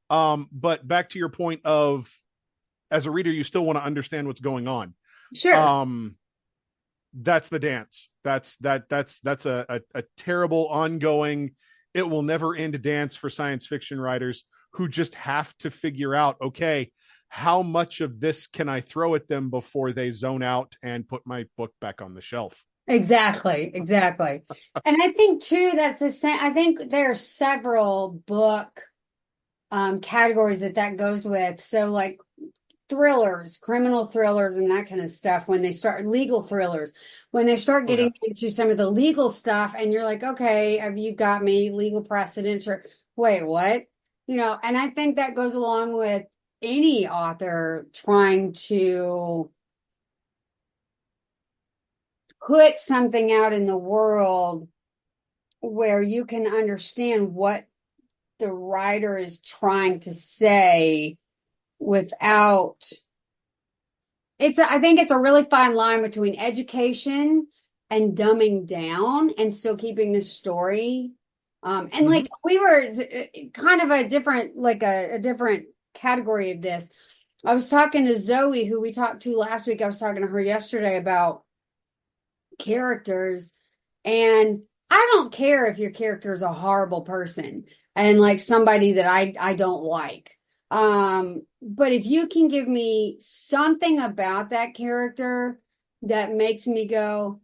But back to your point of, as a reader, you still want to understand what's going on. Sure. That's the dance. That's a terrible ongoing, it will never end dance for science fiction writers who just have to figure out, okay, how much of this can I throw at them before they zone out and put my book back on the shelf? Exactly. And I think too, that's the same. I think there are several book categories that goes with. So like thrillers, criminal thrillers and that kind of stuff, when they start legal thrillers, when they start getting into some of the legal stuff and you're like, okay, have you got me legal precedents, or wait, what? And I think that goes along with any author trying to put something out in the world where you can understand what the writer is trying to say without I think it's a really fine line between education and dumbing down and still keeping the story. And like we were kind of a different, like a different category of this. I was talking to Zoe, who we talked to last week. I was talking to her yesterday about characters, and I don't care if your character is a horrible person and like somebody that I don't like. But if you can give me something about that character that makes me go,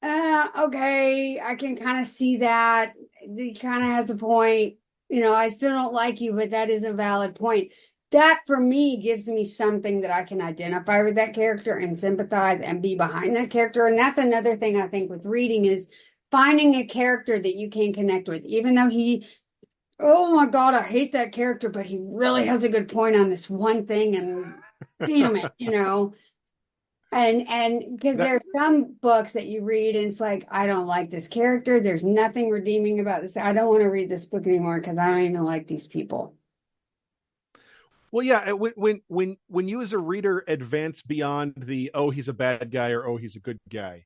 okay, I can kind of see that. He kind of has a point. I still don't like you, but that is a valid point. That for me gives me something that I can identify with that character and sympathize and be behind that character. And that's another thing I think with reading is finding a character that you can connect with, even though oh my God, I hate that character, but he really has a good point on this one thing, and damn it, And because there's some books that you read and it's like, I don't like this character. There's nothing redeeming about this. I don't want to read this book anymore because I don't even like these people. Well, yeah, when you as a reader advance beyond the, oh, he's a bad guy, or oh, he's a good guy,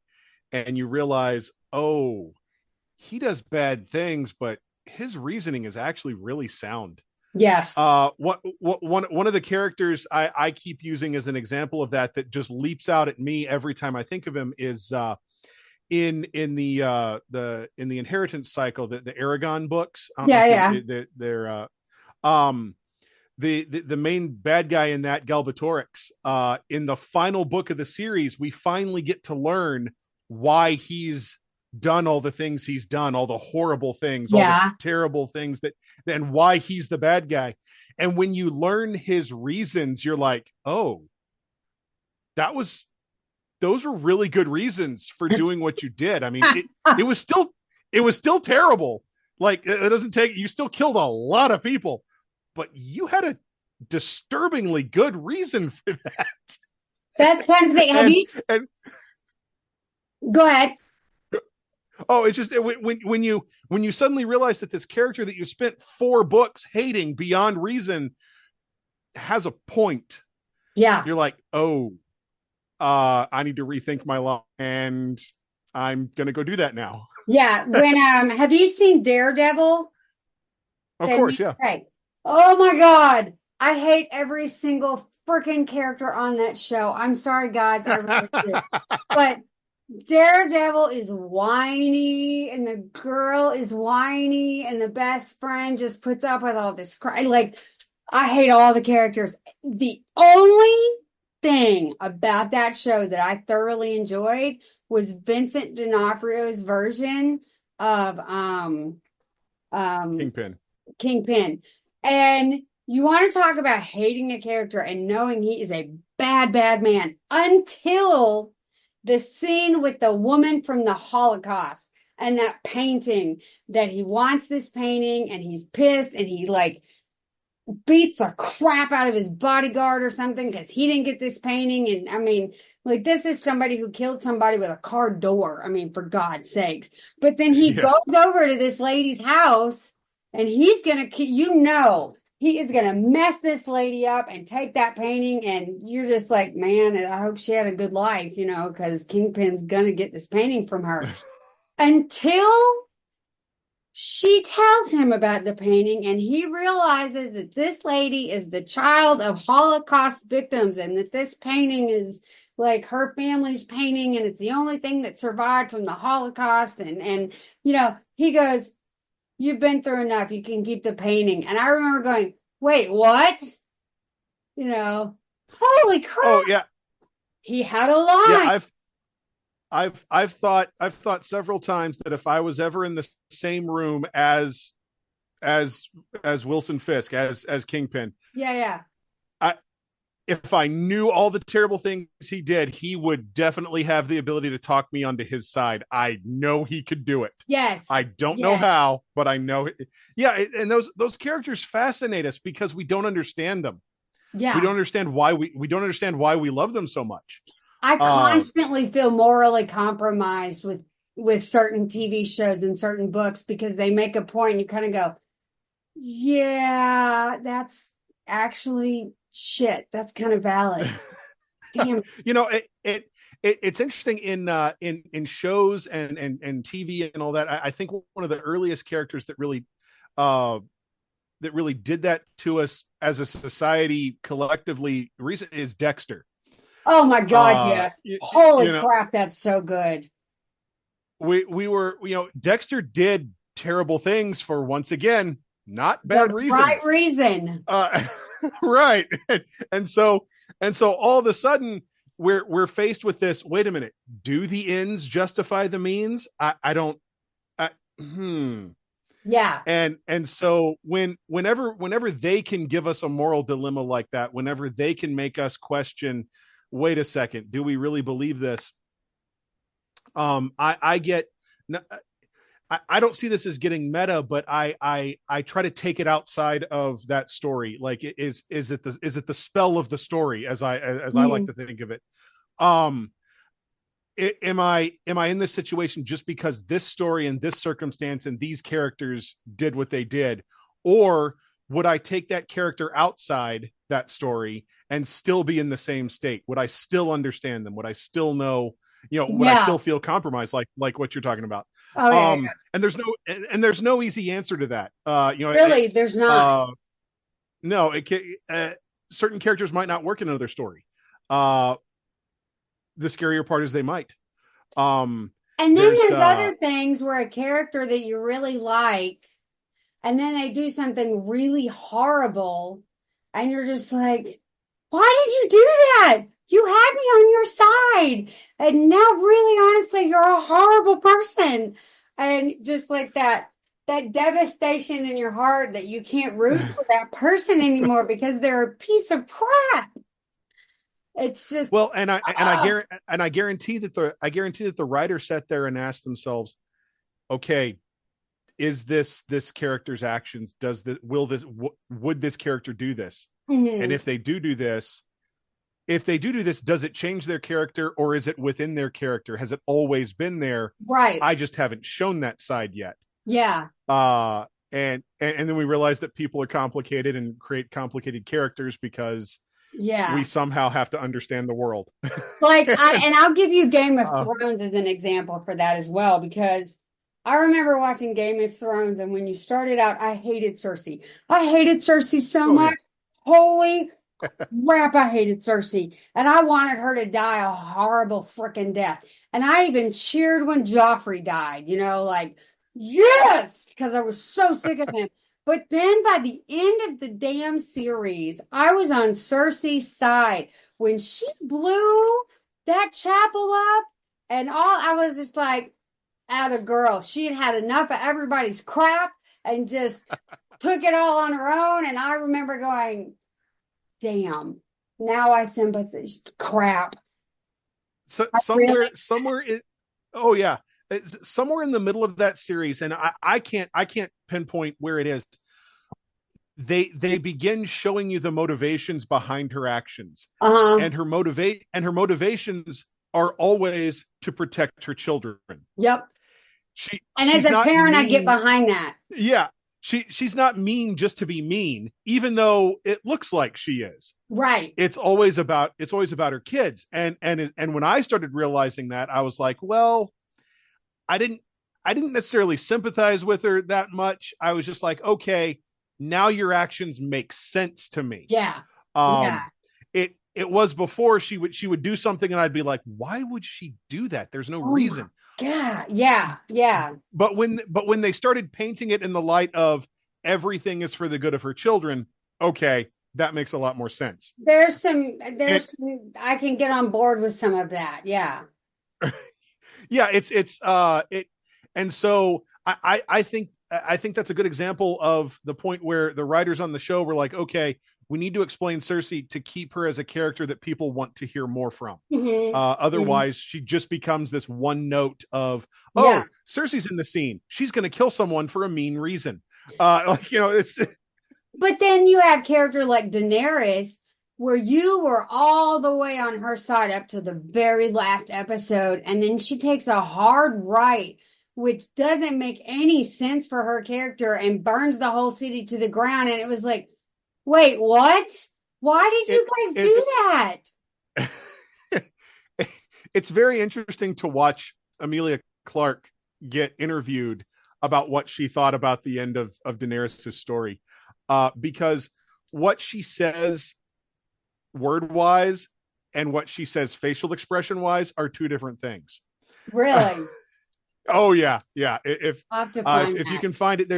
and you realize, oh, he does bad things, but his reasoning is actually really sound. Yes. One of the characters I keep using as an example of that just leaps out at me every time I think of him is in the Inheritance cycle, the Aragon books. Yeah. They're the main bad guy in that, Galbatorix. In the final book of the series, we finally get to learn why he's done all the things he's done, all the horrible things, all the terrible things and why he's the bad guy. And when you learn his reasons, you're like, oh, those were really good reasons for doing what you did. I mean, it was still terrible. Like, it doesn't take, you still killed a lot of people, but you had a disturbingly good reason for that. That's kind of thing. Go ahead. Oh, it's just when you suddenly realize that this character that you spent 4 books hating beyond reason has a point. Yeah. You're like, oh, I need to rethink my life, and I'm going to go do that now. Yeah. When, have you seen Daredevil? Of course. Yeah. Right. Oh my God. I hate every single freaking character on that show. I'm sorry, guys. I really do. But Daredevil is whiny, and the girl is whiny, and the best friend just puts up with all this cry. Like, I hate all the characters. The only thing about that show that I thoroughly enjoyed was Vincent D'Onofrio's version of Kingpin. And you want to talk about hating a character and knowing he is a bad, bad man until the scene with the woman from the Holocaust and that painting, that he wants this painting and he's pissed and he like beats the crap out of his bodyguard or something because he didn't get this painting. And I mean, like, this is somebody who killed somebody with a car door. I mean, for God's sakes. But then he goes over to this lady's house and he's going to, he is going to mess this lady up and take that painting. And you're just like, man, I hope she had a good life, because Kingpin's going to get this painting from her. Until she tells him about the painting and he realizes that this lady is the child of Holocaust victims and that this painting is like her family's painting and it's the only thing that survived from the Holocaust. And he goes, you've been through enough. You can keep the painting. And I remember going, wait, what? Holy crap. Oh, yeah. He had a line. Yeah, I've thought several times that if I was ever in the same room as Wilson Fisk, as Kingpin. Yeah. If I knew all the terrible things he did, he would definitely have the ability to talk me onto his side. I know he could do it. Yes. I don't know how, but I know it. Yeah, and those characters fascinate us because we don't understand them. Yeah. We don't understand why we don't understand why we love them so much. I Uh, constantly feel morally compromised with certain TV shows and certain books because they make a point and you kind of go, yeah, that's actually shit. That's kind of valid. Damn. you know, it's interesting in shows and TV and all that. I think one of the earliest characters uh, that really did that to us as a society collectively recent is Dexter. Oh my God, yes. Holy You know, crap, that's so good. we were, Dexter did terrible things for, once again, not bad The right reasons. reason. Uh, right. And so all of a sudden we're faced with this. Wait a minute. Do the ends justify the means? I don't. I, hmm. Yeah. And so whenever they can give us a moral dilemma like that, whenever they can make us question, wait a second, do we really believe this? I get. I don't see this as getting meta, but I try to take it outside of that story. Like, is it the spell of the story, as I like to think of it? Um, am I in this situation just because this story and this circumstance and these characters did what they did, or would I take that character outside that story and still be in the same state? Would I still understand them? Would I still know? Would I Yeah. still feel compromised, like what you're talking about? Oh yeah. Yeah. And there's no easy answer to that. Really, there's not. No, certain characters might not work in another story. Uh, the scarier part is they might. And then There's there's other things where a character that you really like, and then they do something really horrible, and you're just like, why did you do that? You had me on your side. And now really honestly, you're a horrible person. And just like that devastation in your heart that you can't root for that person anymore because they're a piece of crap. It's just well, and uh, I guarantee that the writer sat there and asked themselves, okay, is this character's actions, would this character do this? And mhm. if they do this, does it change their character, or is it within their character? Has it always been there? Right. I just haven't shown that side yet. Yeah. And then we realize that people are complicated and create complicated characters because we Yeah. somehow have to understand the world. I'll give you Game of uh, Thrones as an example for that as well, because I remember watching Game of Thrones, and when you started out, I hated Cersei. I hated Cersei so oh yeah. much. Holy crap, I hated Cersei. And I wanted her to die a horrible freaking death. And I even cheered when Joffrey died, like, yes, because I was so sick of him. But then by the end of the damn series, I was on Cersei's side. When she blew that chapel up and all, I was just like, out of girl. She had had enough of everybody's crap and just took it all on her own. And I remember going, damn, now I sympathize. Crap. So Really? somewhere oh yeah, it's somewhere in the middle of that series, and I can't pinpoint where it is. They begin showing you the motivations behind her actions, Uh-huh. and her motivations are always to protect her children. Yep. And as She's a not parent, I get mean. behind that. Yeah, she's not mean just to be mean, even though it looks like she is. Right. It's always about her kids. And when I started realizing that, I was like, well, I didn't I didn't necessarily sympathize with her that much. I was just like, okay, now your actions make sense to me. Yeah. Yeah. Um, it was before she would do something and I'd be like, why would she do that? There's no Oh my reason. God. Yeah. Yeah. But when they started painting it in the light of everything is for the good of her children, okay, that makes a lot more sense. And I can get on board with some of that. Yeah. yeah, it and so I think that's a good example of the point where the writers on the show were like, okay, we need to explain Cersei to keep her as a character that people want to hear more from. Hmm. Hmm. Otherwise, she just becomes this one note of, Yeah. oh, Cersei's in the scene. She's going to kill someone for a mean reason. It's But then you have character like Daenerys where you were all the way on her side up to the very last episode, and then she takes a hard right, which doesn't make any sense for her character, and burns the whole city to the ground. And it was like, wait, what? Why did you guys do that? It's very interesting to watch Emilia Clarke get interviewed about what she thought about the end of Daenerys' story, because what she says word-wise and what she says facial expression-wise are two different things. Really? Oh yeah. If if you can find it,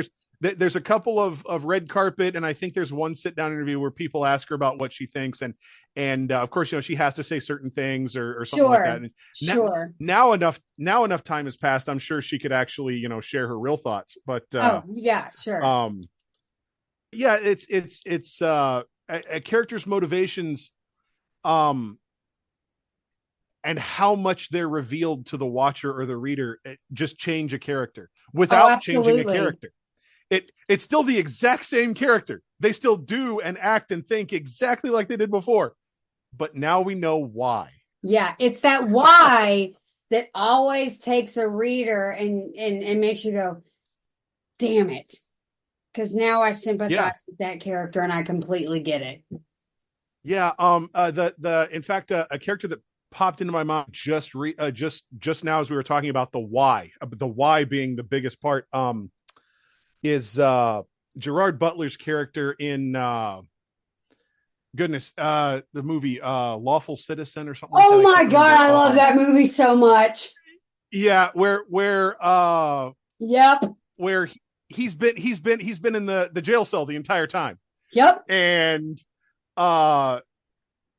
there's a couple of red carpet, and I think there's one sit-down interview where people ask her about what she thinks, and of course, she has to say certain things or something like that. And now enough time has passed. I'm sure she could actually share her real thoughts. But yeah, sure. Yeah, it's a character's motivations, and how much they're revealed to the watcher or the reader just change a character without changing a character. It's still the exact same character. They still do and act and think exactly like they did before. But now we know why. Yeah, it's that why that always takes a reader and makes you go, damn it. Because now I sympathize with that character and I completely get it. Yeah. In fact, a character that popped into my mind just now as we were talking about the why being the biggest part, is Gerard Butler's character in the movie Lawful Citizen or something like that. Oh my God, I love that movie so much. Yeah, where yep. Where he's been in the jail cell the entire time. Yep. And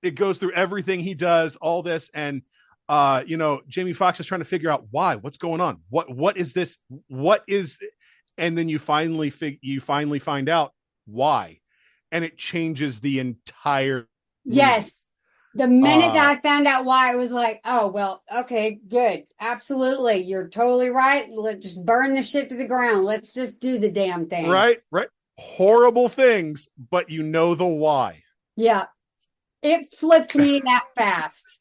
it goes through everything he does, all this, and Jamie Foxx is trying to figure out what's going on. What is this? What is, and then you finally find out why, and it changes the entire movie. Yes. The minute that I found out why, it was like, oh, well, okay, good. Absolutely. You're totally right. Let's just burn the shit to the ground. Let's just do the damn thing. Right. Horrible things, but you know the why. Yeah. It flipped me that fast.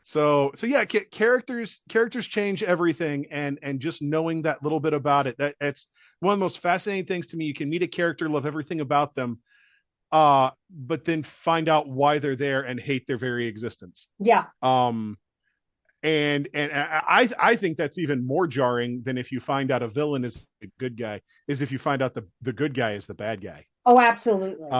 So yeah, characters change everything, and just knowing that little bit about it, that's one of the most fascinating things to me. You can meet a character, love everything about them, but then find out why they're there and hate their very existence. Yeah. And I think that's even more jarring than if you find out a villain is a good guy, is if you find out the good guy is the bad guy. Oh, absolutely.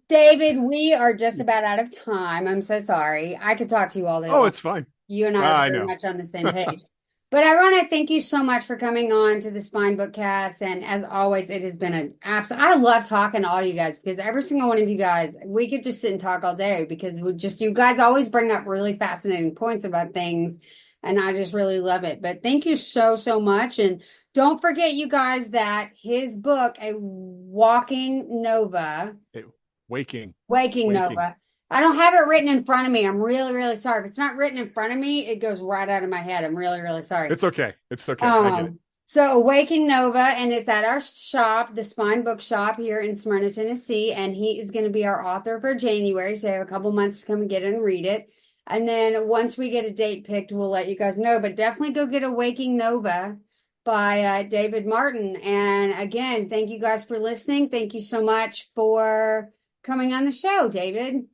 David, we are just about out of time. I'm so sorry. I could talk to you all day long. Oh, it's fine. You and I are very much on the same page. But I want to thank you so much for coming on to the Spine Bookcast. And as always, it has been an absolute... I love talking to all you guys, because every single one of you guys, we could just sit and talk all day, because you guys always bring up really fascinating points about things. And I just really love it. But thank you so, so much. And don't forget, you guys, that his book, A Waking Nova. Waking Nova. I don't have it written in front of me. I'm really, really sorry. If it's not written in front of me, it goes right out of my head. I'm really, really sorry. It's okay. I get it. So Waking Nova, and it's at our shop, the Spine Bookshop here in Smyrna, Tennessee. And he is going to be our author for January. So I have a couple months to come and get it and read it. And then once we get a date picked, we'll let you guys know. But definitely go get A Waking Nova by David Martin. And again, thank you guys for listening. Thank you so much for coming on the show, David.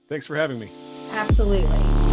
Thanks for having me. Absolutely.